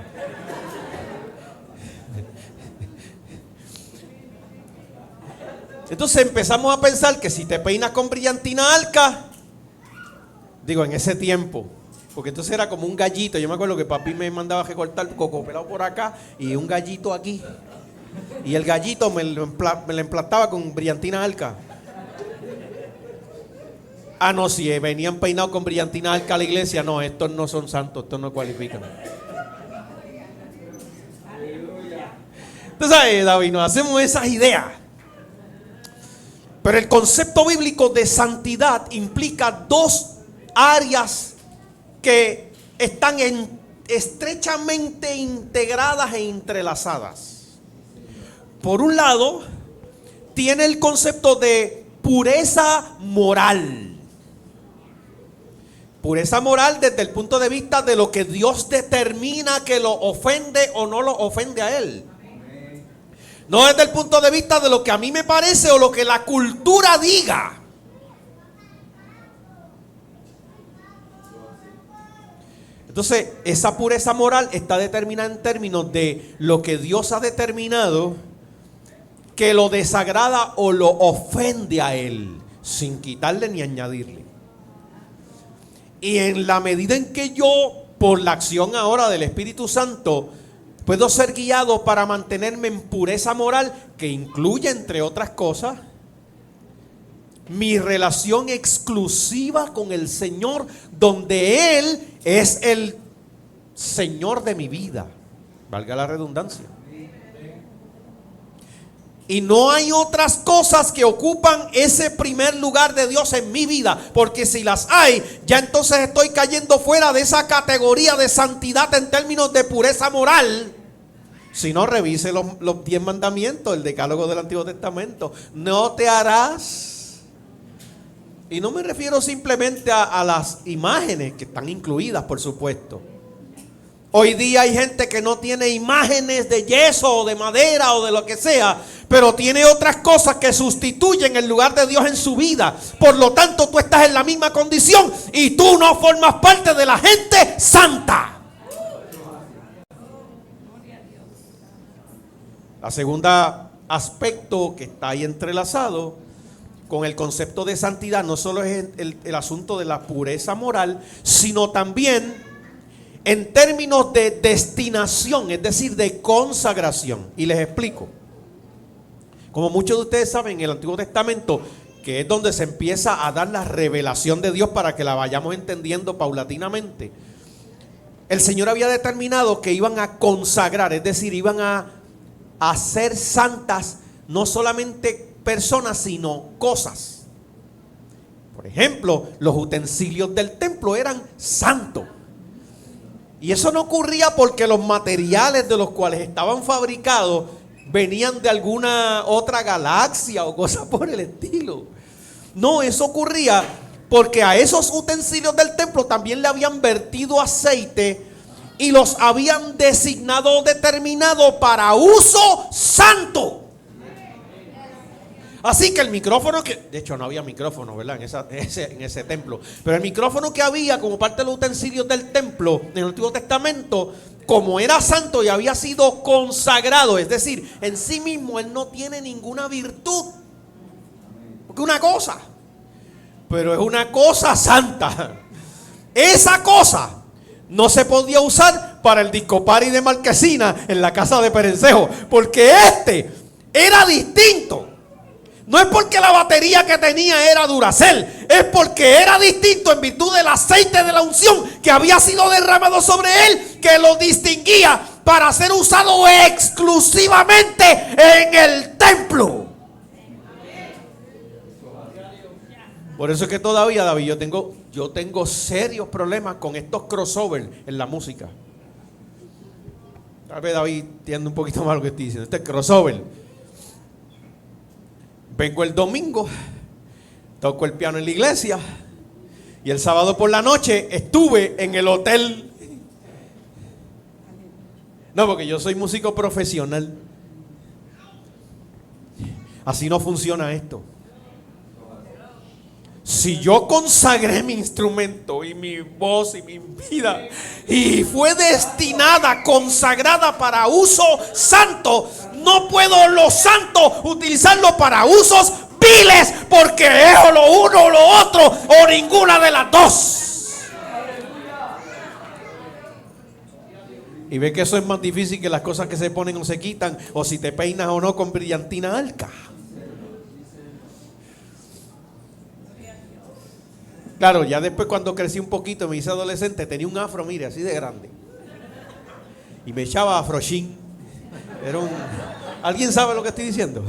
Entonces empezamos a pensar que si te peinas con brillantina alca, digo en ese tiempo, porque entonces era como un gallito. Yo me acuerdo que papi me mandaba a recortar coco pelado por acá y un gallito aquí, y el gallito me lo emplastaba con brillantina alca. Ah, no, si venían peinados con brillantina alca a la iglesia, no, estos no son santos, estos no cualifican. Entonces, David, nos hacemos esas ideas. Pero el concepto bíblico de santidad implica 2 áreas que están estrechamente integradas e entrelazadas. Por un lado, tiene el concepto de pureza moral. Pureza moral desde el punto de vista de lo que Dios determina que lo ofende o no lo ofende a Él. No desde el punto de vista de lo que a mí me parece o lo que la cultura diga. Entonces, esa pureza moral está determinada en términos de lo que Dios ha determinado que lo desagrada o lo ofende a Él, sin quitarle ni añadirle. Y en la medida en que yo, por la acción ahora del Espíritu Santo, puedo ser guiado para mantenerme en pureza moral, que incluye, entre otras cosas, mi relación exclusiva con el Señor, donde Él es el Señor de mi vida, valga la redundancia. Y no hay otras cosas que ocupan ese primer lugar de Dios en mi vida, porque si las hay, ya entonces estoy cayendo fuera de esa categoría de santidad en términos de pureza moral. Si no, revise los 10 mandamientos, el decálogo del Antiguo Testamento. No te harás. Y no me refiero simplemente a las imágenes que están incluidas, por supuesto. Hoy día hay gente que no tiene imágenes de yeso o de madera o de lo que sea, pero tiene otras cosas que sustituyen el lugar de Dios en su vida. Por lo tanto, tú estás en la misma condición y tú no formas parte de la gente santa. La segunda aspecto que está ahí entrelazado con el concepto de santidad no solo es el asunto de la pureza moral, sino también en términos de destinación, es decir, de consagración. Y les explico. Como muchos de ustedes saben, en el Antiguo Testamento, que es donde se empieza a dar la revelación de Dios para que la vayamos entendiendo paulatinamente, el Señor había determinado que iban a consagrar, es decir, iban a ser santas no solamente personas, sino cosas. Por ejemplo, los utensilios del templo eran santos. Y eso no ocurría porque los materiales de los cuales estaban fabricados venían de alguna otra galaxia o cosas por el estilo. No, eso ocurría porque a esos utensilios del templo también le habían vertido aceite y los habían designado o determinado para uso santo. Así que el micrófono de hecho no había micrófono, ¿verdad? En ese templo. Pero el micrófono que había como parte de los utensilios del templo en el Antiguo Testamento, como era santo y había sido consagrado, es decir, en sí mismo él no tiene ninguna virtud. Porque una cosa, pero es una cosa santa. Esa cosa no se podía usar para el disco party de Marquesina en la casa de Perencejo, porque este era distinto. No es porque la batería que tenía era Duracell, es porque era distinto en virtud del aceite de la unción que había sido derramado sobre él, que lo distinguía para ser usado exclusivamente en el templo. Por eso es que todavía, David, yo tengo serios problemas con estos crossovers en la música. Tal vez David entiende un poquito más lo que estoy diciendo. Este crossover. Vengo el domingo, toco el piano en la iglesia y el sábado por la noche estuve en el hotel. No, porque yo soy músico profesional. Así no funciona esto. Si yo consagré mi instrumento y mi voz y mi vida y fue destinada, consagrada para uso santo, no puedo lo santo utilizarlo para usos viles, porque es o lo uno o lo otro o ninguna de las dos. Y ve que eso es más difícil que las cosas que se ponen o se quitan, o si te peinas o no con brillantina alca. Claro, ya después cuando crecí un poquito, me hice adolescente, tenía un afro, mire, así de grande. Y me echaba afrochín. ¿Alguien sabe lo que estoy diciendo?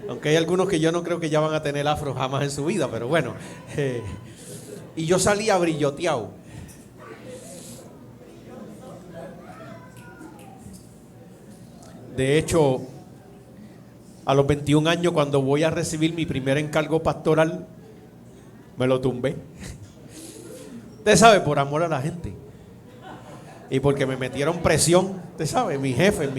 Aunque hay algunos que yo no creo que ya van a tener afro jamás en su vida, pero bueno. Y yo salía brilloteado. De hecho, a los 21 años, cuando voy a recibir mi primer encargo pastoral, me lo tumbé. Usted sabe, por amor a la gente. Y porque me metieron presión. Usted sabe, mi jefe,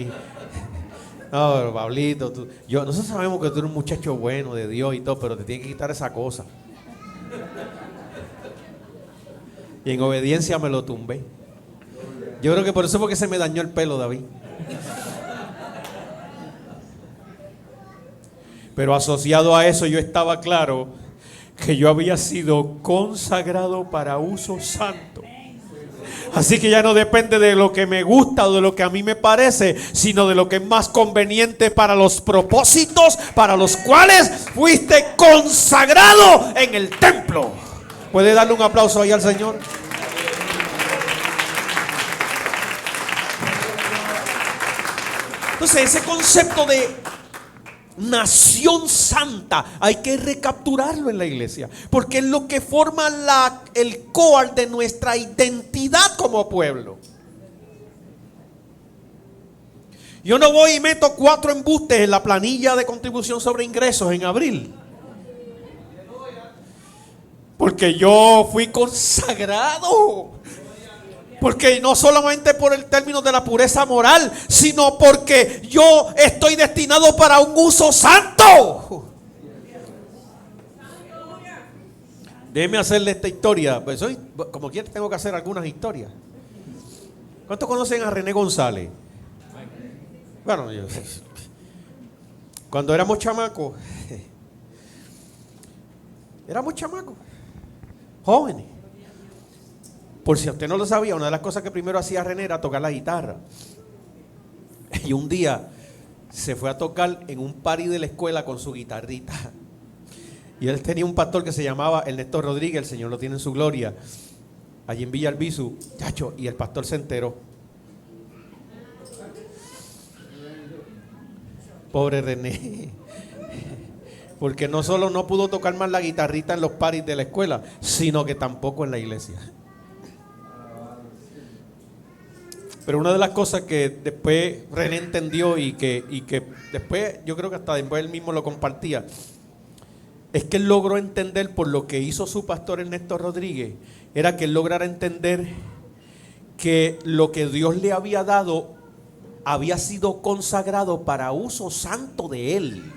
No, pero Pablito, nosotros sabemos que tú eres un muchacho bueno de Dios y todo, pero te tienes que quitar esa cosa. Y en obediencia me lo tumbé. Yo creo que por eso fue que se me dañó el pelo, David. Pero asociado a eso yo estaba claro que yo había sido consagrado para uso santo. Así que ya no depende de lo que me gusta o de lo que a mí me parece, sino de lo que es más conveniente para los propósitos para los cuales fuiste consagrado en el templo. ¿Puede darle un aplauso ahí al Señor? Entonces ese concepto de nación santa hay que recapturarlo en la iglesia, porque es lo que forma el core de nuestra identidad como pueblo. Yo no voy y meto 4 embustes en la planilla de contribución sobre ingresos en abril, porque yo fui consagrado. Porque no solamente por el término de la pureza moral, sino porque yo estoy destinado para un uso santo. Déjeme hacerle esta historia. Pues hoy, como quiera, tengo que hacer algunas historias. ¿Cuántos conocen a René González? Bueno, cuando éramos chamacos, jóvenes. Por si usted no lo sabía, una de las cosas que primero hacía René era tocar la guitarra. Y un día se fue a tocar en un party de la escuela con su guitarrita. Y él tenía un pastor que se llamaba Ernesto Rodríguez, el Señor lo tiene en su gloria, allí en Villa Albizu, chacho, y el pastor se enteró. Pobre René. Porque no solo no pudo tocar más la guitarrita en los parties de la escuela, sino que tampoco en la iglesia. Pero una de las cosas que después René entendió y que después, yo creo que hasta después él mismo lo compartía, es que él logró entender por lo que hizo su pastor Ernesto Rodríguez, era que él lograra entender que lo que Dios le había dado había sido consagrado para uso santo de él.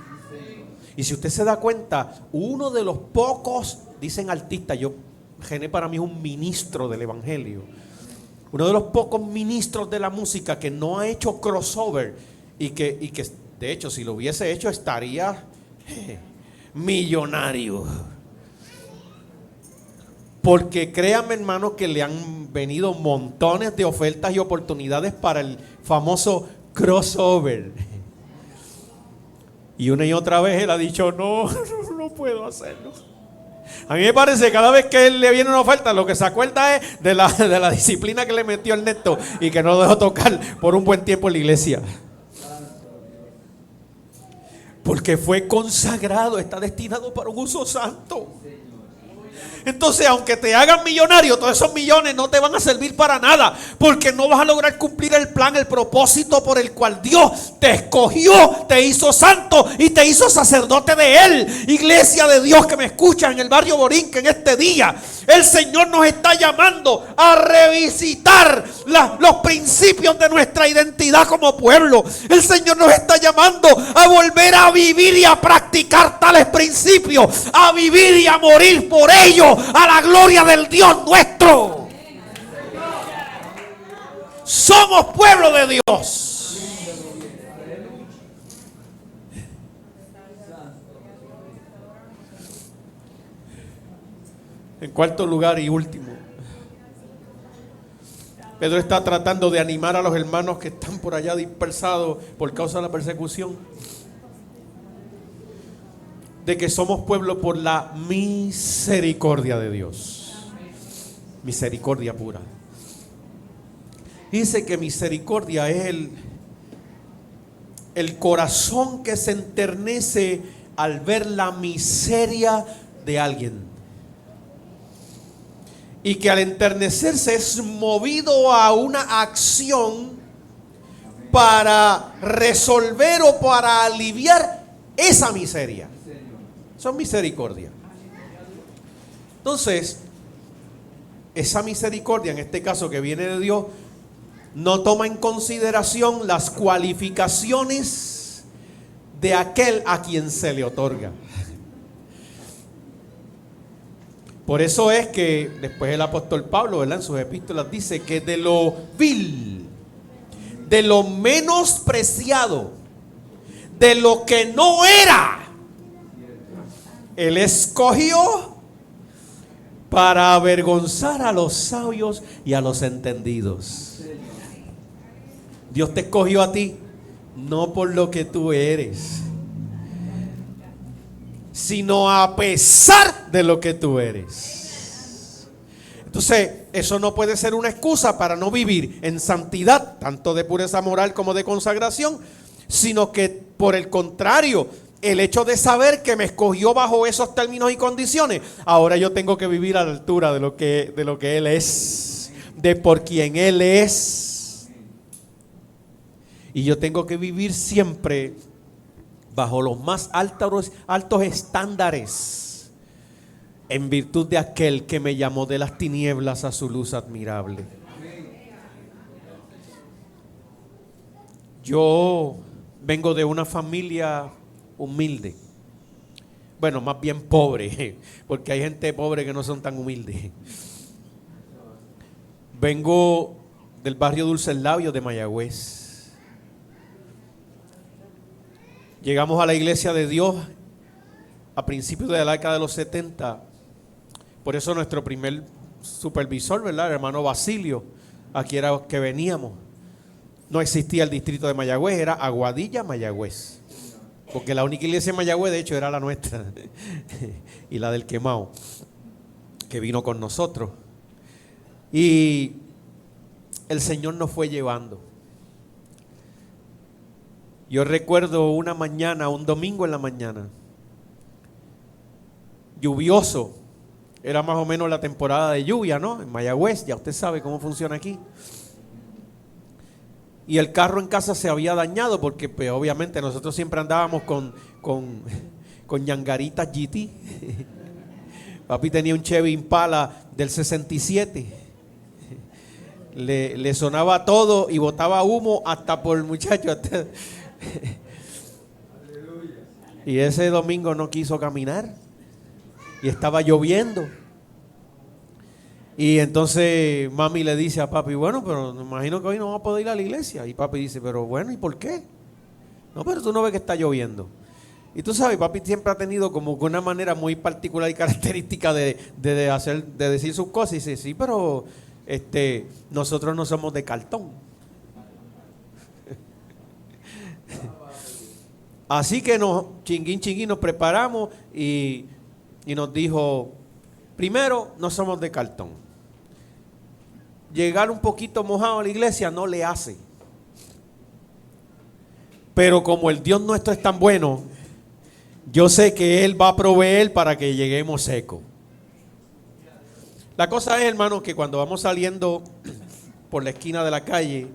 Y si usted se da cuenta, uno de los pocos, dicen artistas, René para mí es un ministro del evangelio, uno de los pocos ministros de la música que no ha hecho crossover y que de hecho si lo hubiese hecho estaría millonario. Porque créanme, hermano, que le han venido montones de ofertas y oportunidades para el famoso crossover. Y una y otra vez él ha dicho, no puedo hacerlo. A mí me parece que cada vez que él le viene una oferta, lo que se acuerda es de la disciplina que le metió el Ernesto y que no lo dejó tocar por un buen tiempo en la iglesia. Porque fue consagrado, está destinado para un uso santo. Entonces, aunque te hagan millonario, todos esos millones no te van a servir para nada, porque no vas a lograr cumplir el plan, el propósito por el cual Dios te escogió, te hizo santo y te hizo sacerdote de Él. Iglesia de Dios que me escucha en el barrio Borinquen en este día, el Señor nos está llamando a revisitar los principios de nuestra identidad como pueblo. El Señor nos está llamando a volver a vivir y a practicar tales principios, a vivir y a morir por ellos, a la gloria del Dios nuestro. Somos pueblo de Dios. En cuarto lugar y último, Pedro está tratando de animar a los hermanos que están por allá dispersados por causa de la persecución, de que somos pueblo por la misericordia de Dios. Misericordia pura. Dice que misericordia es el corazón que se enternece al ver la miseria de alguien. Y que al enternecerse es movido a una acción para resolver o para aliviar esa miseria. Son misericordia. Entonces, esa misericordia, en este caso que viene de Dios, no toma en consideración las cualificaciones de aquel a quien se le otorga. Por eso es que después el apóstol Pablo, ¿verdad?, en sus epístolas dice que de lo vil, de lo menospreciado, de lo que no era, Él escogió para avergonzar a los sabios y a los entendidos. Dios te escogió a ti, no por lo que tú eres, sino a pesar de lo que tú eres. Entonces, eso no puede ser una excusa para no vivir en santidad, tanto de pureza moral como de consagración, sino que por el contrario, el hecho de saber que me escogió bajo esos términos y condiciones, ahora yo tengo que vivir a la altura de lo que Él es, de por quien Él es. Y yo tengo que vivir siempre bajo los más altos estándares, en virtud de aquel que me llamó de las tinieblas a su luz admirable. Yo vengo de una familia humilde, bueno, más bien pobre, porque hay gente pobre que no son tan humildes. Vengo del barrio Dulces Labios de Mayagüez. Llegamos a la Iglesia de Dios a principios de la década de los 70. Por eso nuestro primer supervisor, ¿verdad?, el hermano Basilio, aquí era que veníamos. No existía el distrito de Mayagüez, era Aguadilla, Mayagüez. Porque la única iglesia de Mayagüez, de hecho, era la nuestra y la del Quemao, que vino con nosotros. Y el Señor nos fue llevando. Yo recuerdo una mañana, un domingo en la mañana, lluvioso, era más o menos la temporada de lluvia, ¿no? En Mayagüez, ya usted sabe cómo funciona aquí. Y el carro en casa se había dañado porque pues, obviamente nosotros siempre andábamos con ñangaritas GT. Papi tenía un Chevy Impala del 67. Le sonaba todo y botaba humo hasta por el muchacho. Y ese domingo no quiso caminar y estaba lloviendo. Y entonces mami le dice a papi, bueno, pero me imagino que hoy no vamos a poder ir a la iglesia. Y papi dice, pero bueno, ¿y por qué? No, pero tú no ves que está lloviendo. Y tú sabes, papi siempre ha tenido como una manera muy particular y característica de decir sus cosas. Y dice, sí, pero nosotros no somos de cartón. Así que chinguín nos preparamos y nos dijo, primero, no somos de cartón. Llegar un poquito mojado a la iglesia no le hace. Pero como el Dios nuestro es tan bueno, yo sé que Él va a proveer para que lleguemos secos. La cosa es, hermano, que cuando vamos saliendo por la esquina de la calle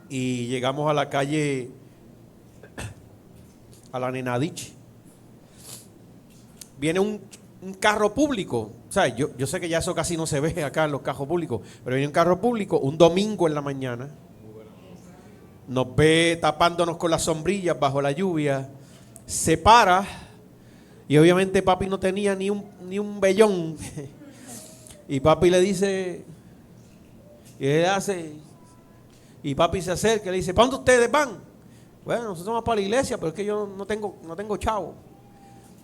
y llegamos a la calle, a la Nenadich, viene un carro público. O sea, yo sé que ya eso casi no se ve acá en los carros públicos, pero viene un carro público un domingo en la mañana, nos ve tapándonos con las sombrillas bajo la lluvia, se para y obviamente papi no tenía ni un vellón. Y papi le dice, y él hace, y papi se acerca y le dice, ¿para dónde ustedes van? Bueno, nosotros vamos para la iglesia, pero es que yo no tengo chavo.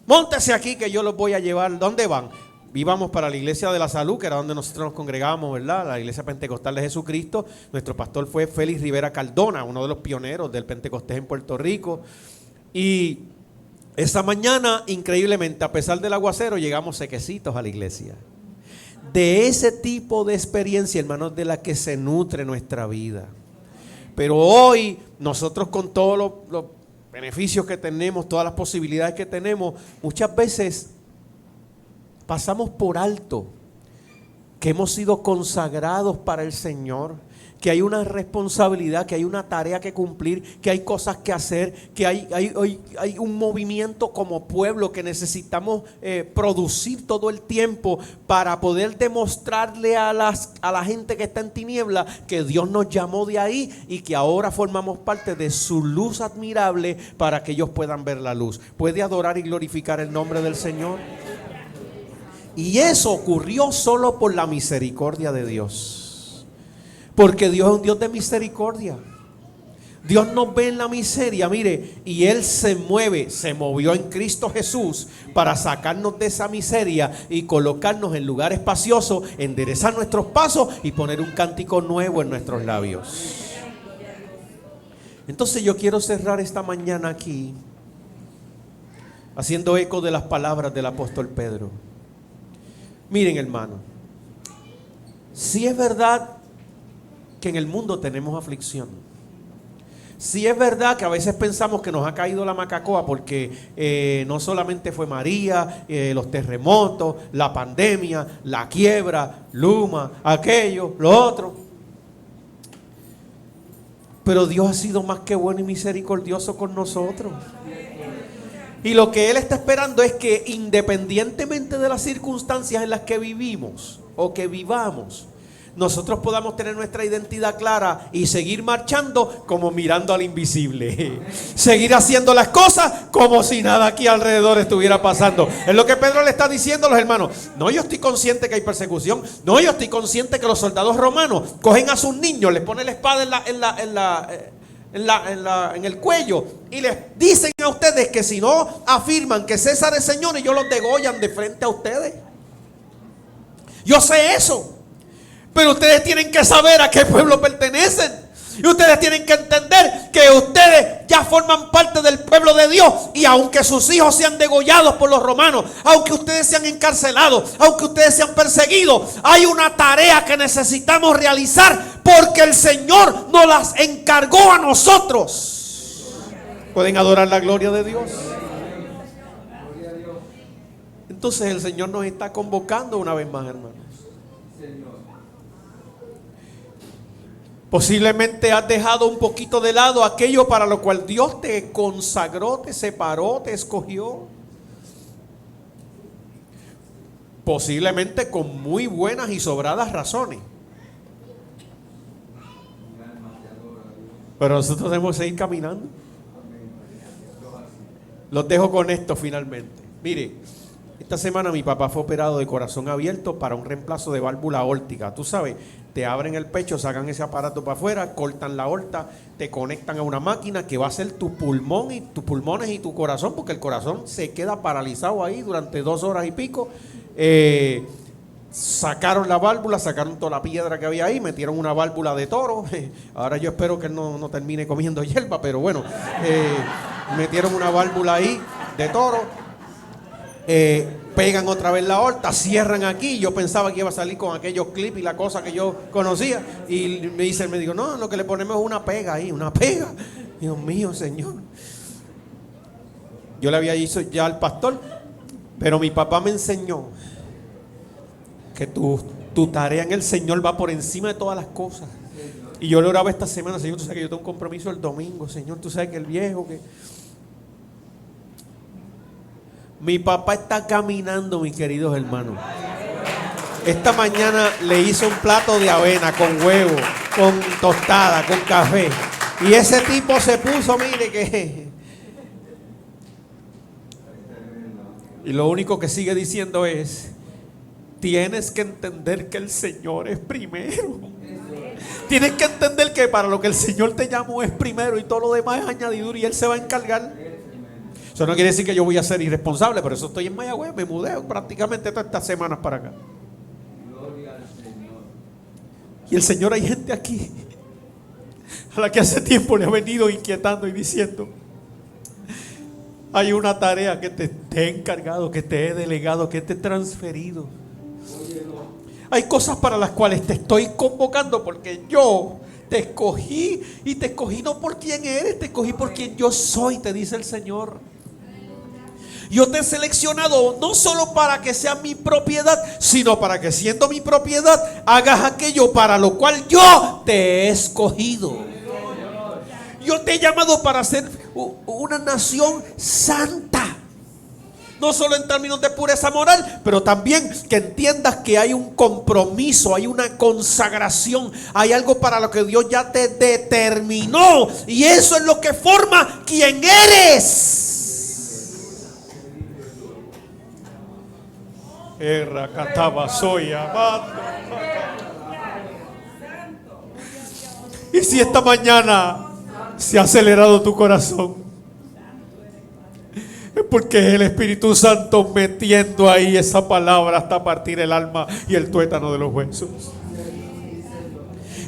Móntese aquí que yo los voy a llevar. ¿Dónde van? Íbamos para la iglesia de la salud, que era donde nosotros nos congregábamos, ¿verdad? La iglesia pentecostal de Jesucristo. Nuestro pastor fue Félix Rivera Cardona, uno de los pioneros del Pentecostés en Puerto Rico. Y esa mañana, increíblemente, a pesar del aguacero, llegamos sequecitos a la iglesia. De ese tipo de experiencia, hermanos, de la que se nutre nuestra vida. Pero hoy, nosotros con todos los beneficios que tenemos, todas las posibilidades que tenemos, muchas veces pasamos por alto que hemos sido consagrados para el Señor, que hay una responsabilidad, que hay una tarea que cumplir, que hay cosas que hacer, que hay un movimiento como pueblo que necesitamos producir todo el tiempo para poder demostrarle a la gente que está en tiniebla que Dios nos llamó de ahí y que ahora formamos parte de su luz admirable para que ellos puedan ver la luz. ¿Puede adorar y glorificar el nombre del Señor? Y eso ocurrió solo por la misericordia de Dios. Porque Dios es un Dios de misericordia. Dios nos ve en la miseria, mire, y Él se movió en Cristo Jesús para sacarnos de esa miseria y colocarnos en lugar espacioso, enderezar nuestros pasos y poner un cántico nuevo en nuestros labios. Entonces yo quiero cerrar esta mañana aquí, haciendo eco de las palabras del apóstol Pedro. Miren, hermano, si es verdad que en el mundo tenemos aflicción. Sí es verdad que a veces pensamos que nos ha caído la macacoa porque no solamente fue María, los terremotos, la pandemia, la quiebra, Luma, aquello, lo otro. Pero Dios ha sido más que bueno y misericordioso con nosotros. Y lo que Él está esperando es que independientemente de las circunstancias en las que vivimos o que vivamos, nosotros podamos tener nuestra identidad clara y seguir marchando como mirando al invisible. Seguir haciendo las cosas como si nada aquí alrededor estuviera pasando. Es lo que Pedro le está diciendo a los hermanos. No, yo estoy consciente que hay persecución. No, yo estoy consciente que los soldados romanos cogen a sus niños, les ponen la espada en el cuello y les dicen a ustedes que si no afirman que César es Señor, ellos los degollan de frente a ustedes. Yo sé eso. Pero ustedes tienen que saber a qué pueblo pertenecen. Y ustedes tienen que entender que ustedes ya forman parte del pueblo de Dios. Y aunque sus hijos sean degollados por los romanos, aunque ustedes sean encarcelados, aunque ustedes sean perseguidos, hay una tarea que necesitamos realizar porque el Señor nos las encargó a nosotros. ¿Pueden adorar la gloria de Dios? Entonces el Señor nos está convocando una vez más, hermanos. Posiblemente has dejado un poquito de lado aquello para lo cual Dios te consagró, te separó, te escogió. Posiblemente con muy buenas y sobradas razones. Pero nosotros debemos seguir caminando. Los dejo con esto finalmente. Mire, esta semana mi papá fue operado de corazón abierto para un reemplazo de válvula aórtica. Tú sabes, te abren el pecho, sacan ese aparato para afuera, cortan la aorta, te conectan a una máquina que va a ser tu pulmón y tus pulmones y tu corazón, porque el corazón se queda paralizado ahí durante 2 horas y pico. Sacaron la válvula, sacaron toda la piedra que había ahí, metieron una válvula de toro. Ahora yo espero que él no termine comiendo hierba, pero bueno, metieron una válvula ahí de toro. Pegan otra vez la aorta, cierran aquí. Yo pensaba que iba a salir con aquellos clips y la cosa que yo conocía. Y me dice el médico, no, lo que le ponemos es una pega ahí, una pega. Dios mío, Señor. Yo le había dicho ya al pastor, pero mi papá me enseñó que tu tarea en el Señor va por encima de todas las cosas. Y yo le oraba esta semana, Señor, tú sabes que yo tengo un compromiso el domingo, Señor, tú sabes que el viejo que... Mi papá está caminando, mis queridos hermanos. Esta mañana le hice un plato de avena con huevo, con tostada, con café. Y ese tipo se puso, mire que... Y lo único que sigue diciendo es, tienes que entender que el Señor es primero. Tienes que entender que para lo que el Señor te llamó es primero y todo lo demás es añadidura y Él se va a encargar. Eso no quiere decir que yo voy a ser irresponsable, pero eso estoy en Mayagüez, me mudé prácticamente todas estas semanas para acá. Y el Señor, hay gente aquí a la que hace tiempo le ha venido inquietando y diciendo, hay una tarea que te he encargado, que te he delegado, que te he transferido. Hay cosas para las cuales te estoy convocando porque yo te escogí y te escogí no por quién eres, te escogí por quien yo soy, te dice el Señor. Yo te he seleccionado no solo para que sea mi propiedad, sino para que siendo mi propiedad hagas aquello para lo cual yo te he escogido. Yo te he llamado para ser una nación santa. No solo en términos de pureza moral, pero también que entiendas que hay un compromiso, hay una consagración, hay algo para lo que Dios ya te determinó. Y eso es lo que forma quien eres. Erra, cataba, soy amando. Y si esta mañana se ha acelerado tu corazón, es porque es el Espíritu Santo metiendo ahí esa palabra hasta partir el alma y el tuétano de los huesos.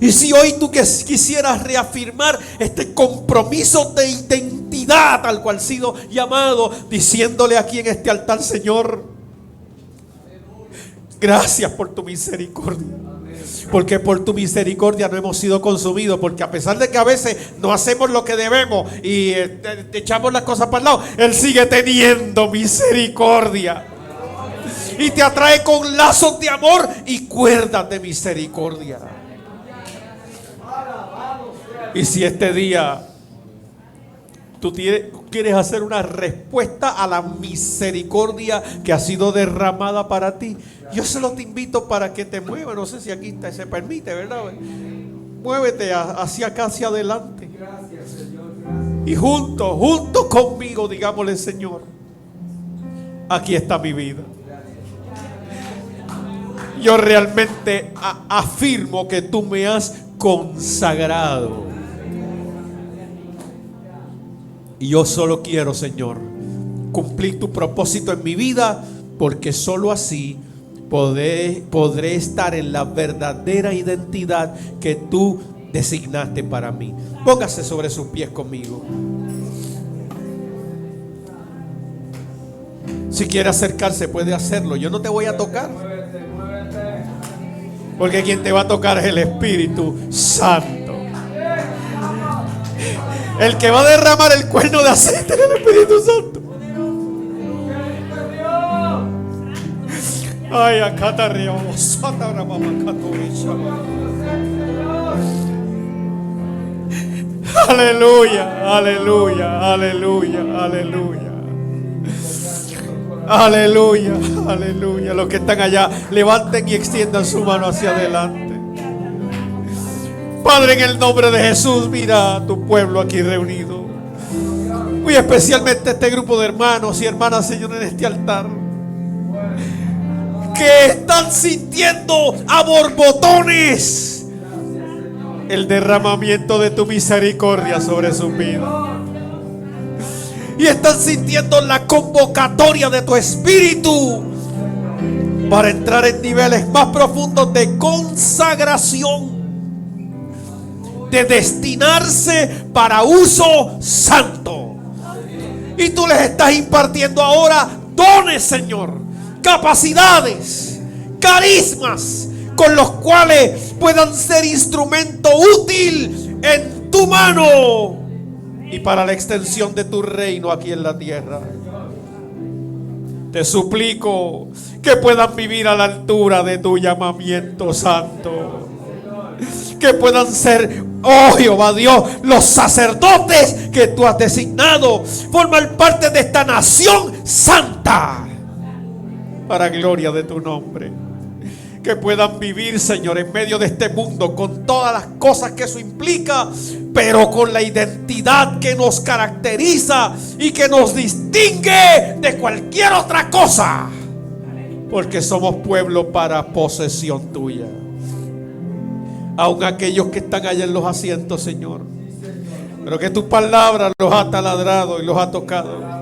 Y si hoy tú quisieras reafirmar este compromiso de identidad al cual has sido llamado, diciéndole aquí en este altar: Señor, gracias por tu misericordia. Porque por tu misericordia no hemos sido consumidos. Porque a pesar de que a veces no hacemos lo que debemos y echamos las cosas para el lado, Él sigue teniendo misericordia y te atrae con lazos de amor y cuerdas de misericordia. Y si este día tú quieres hacer una respuesta a la misericordia que ha sido derramada para ti, yo solo te invito para que te muevas. No sé si aquí se permite, ¿verdad? Muévete hacia acá, hacia adelante. Y junto conmigo, digámosle: Señor, aquí está mi vida. Yo realmente afirmo que tú me has consagrado. Y yo solo quiero, Señor, cumplir tu propósito en mi vida, porque solo así podré estar en la verdadera identidad que tú designaste para mí. Póngase sobre sus pies conmigo. Si quiere acercarse, puede hacerlo. Yo no te voy a tocar, porque quien te va a tocar es el Espíritu Santo. El que va a derramar el cuerno de aceite es el Espíritu Santo. Ay, acá te arribamos. Aleluya, aleluya, aleluya, aleluya. Aleluya, aleluya. Los que están allá, levanten y extiendan su mano hacia adelante. Padre, en el nombre de Jesús, mira a tu pueblo aquí reunido. Muy especialmente este grupo de hermanos y hermanas, Señor, en este altar, que están sintiendo a borbotones el derramamiento de tu misericordia sobre sus vidas. Y están sintiendo la convocatoria de tu Espíritu para entrar en niveles más profundos de consagración, de destinarse para uso santo. Y tú les estás impartiendo ahora dones, Señor, capacidades, carismas, con los cuales puedan ser instrumento útil en tu mano y para la extensión de tu reino aquí en la tierra. Te suplico que puedan vivir a la altura de tu llamamiento santo, que puedan ser, oh Jehová Dios, los sacerdotes que tú has designado, formar parte de esta nación santa para gloria de tu nombre. Que puedan vivir, Señor, en medio de este mundo con todas las cosas que eso implica, pero con la identidad que nos caracteriza y que nos distingue de cualquier otra cosa, porque somos pueblo para posesión tuya. Aun aquellos que están allá en los asientos, Señor, pero que tu palabra los ha taladrado y los ha tocado.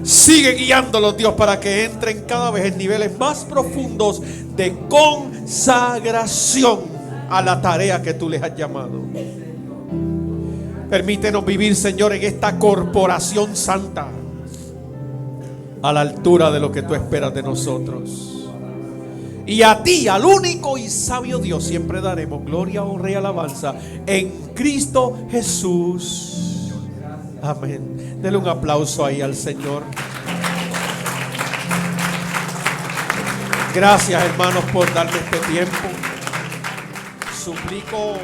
Sigue guiándolos, Dios, para que entren cada vez en niveles más profundos de consagración a la tarea que tú les has llamado. Permítenos vivir, Señor, en esta corporación santa, a la altura de lo que tú esperas de nosotros. Y a ti, al único y sabio Dios, siempre daremos gloria, honra y alabanza en Cristo Jesús. Amén. Dele un aplauso ahí al Señor. Gracias, hermanos, por darme este tiempo. Suplico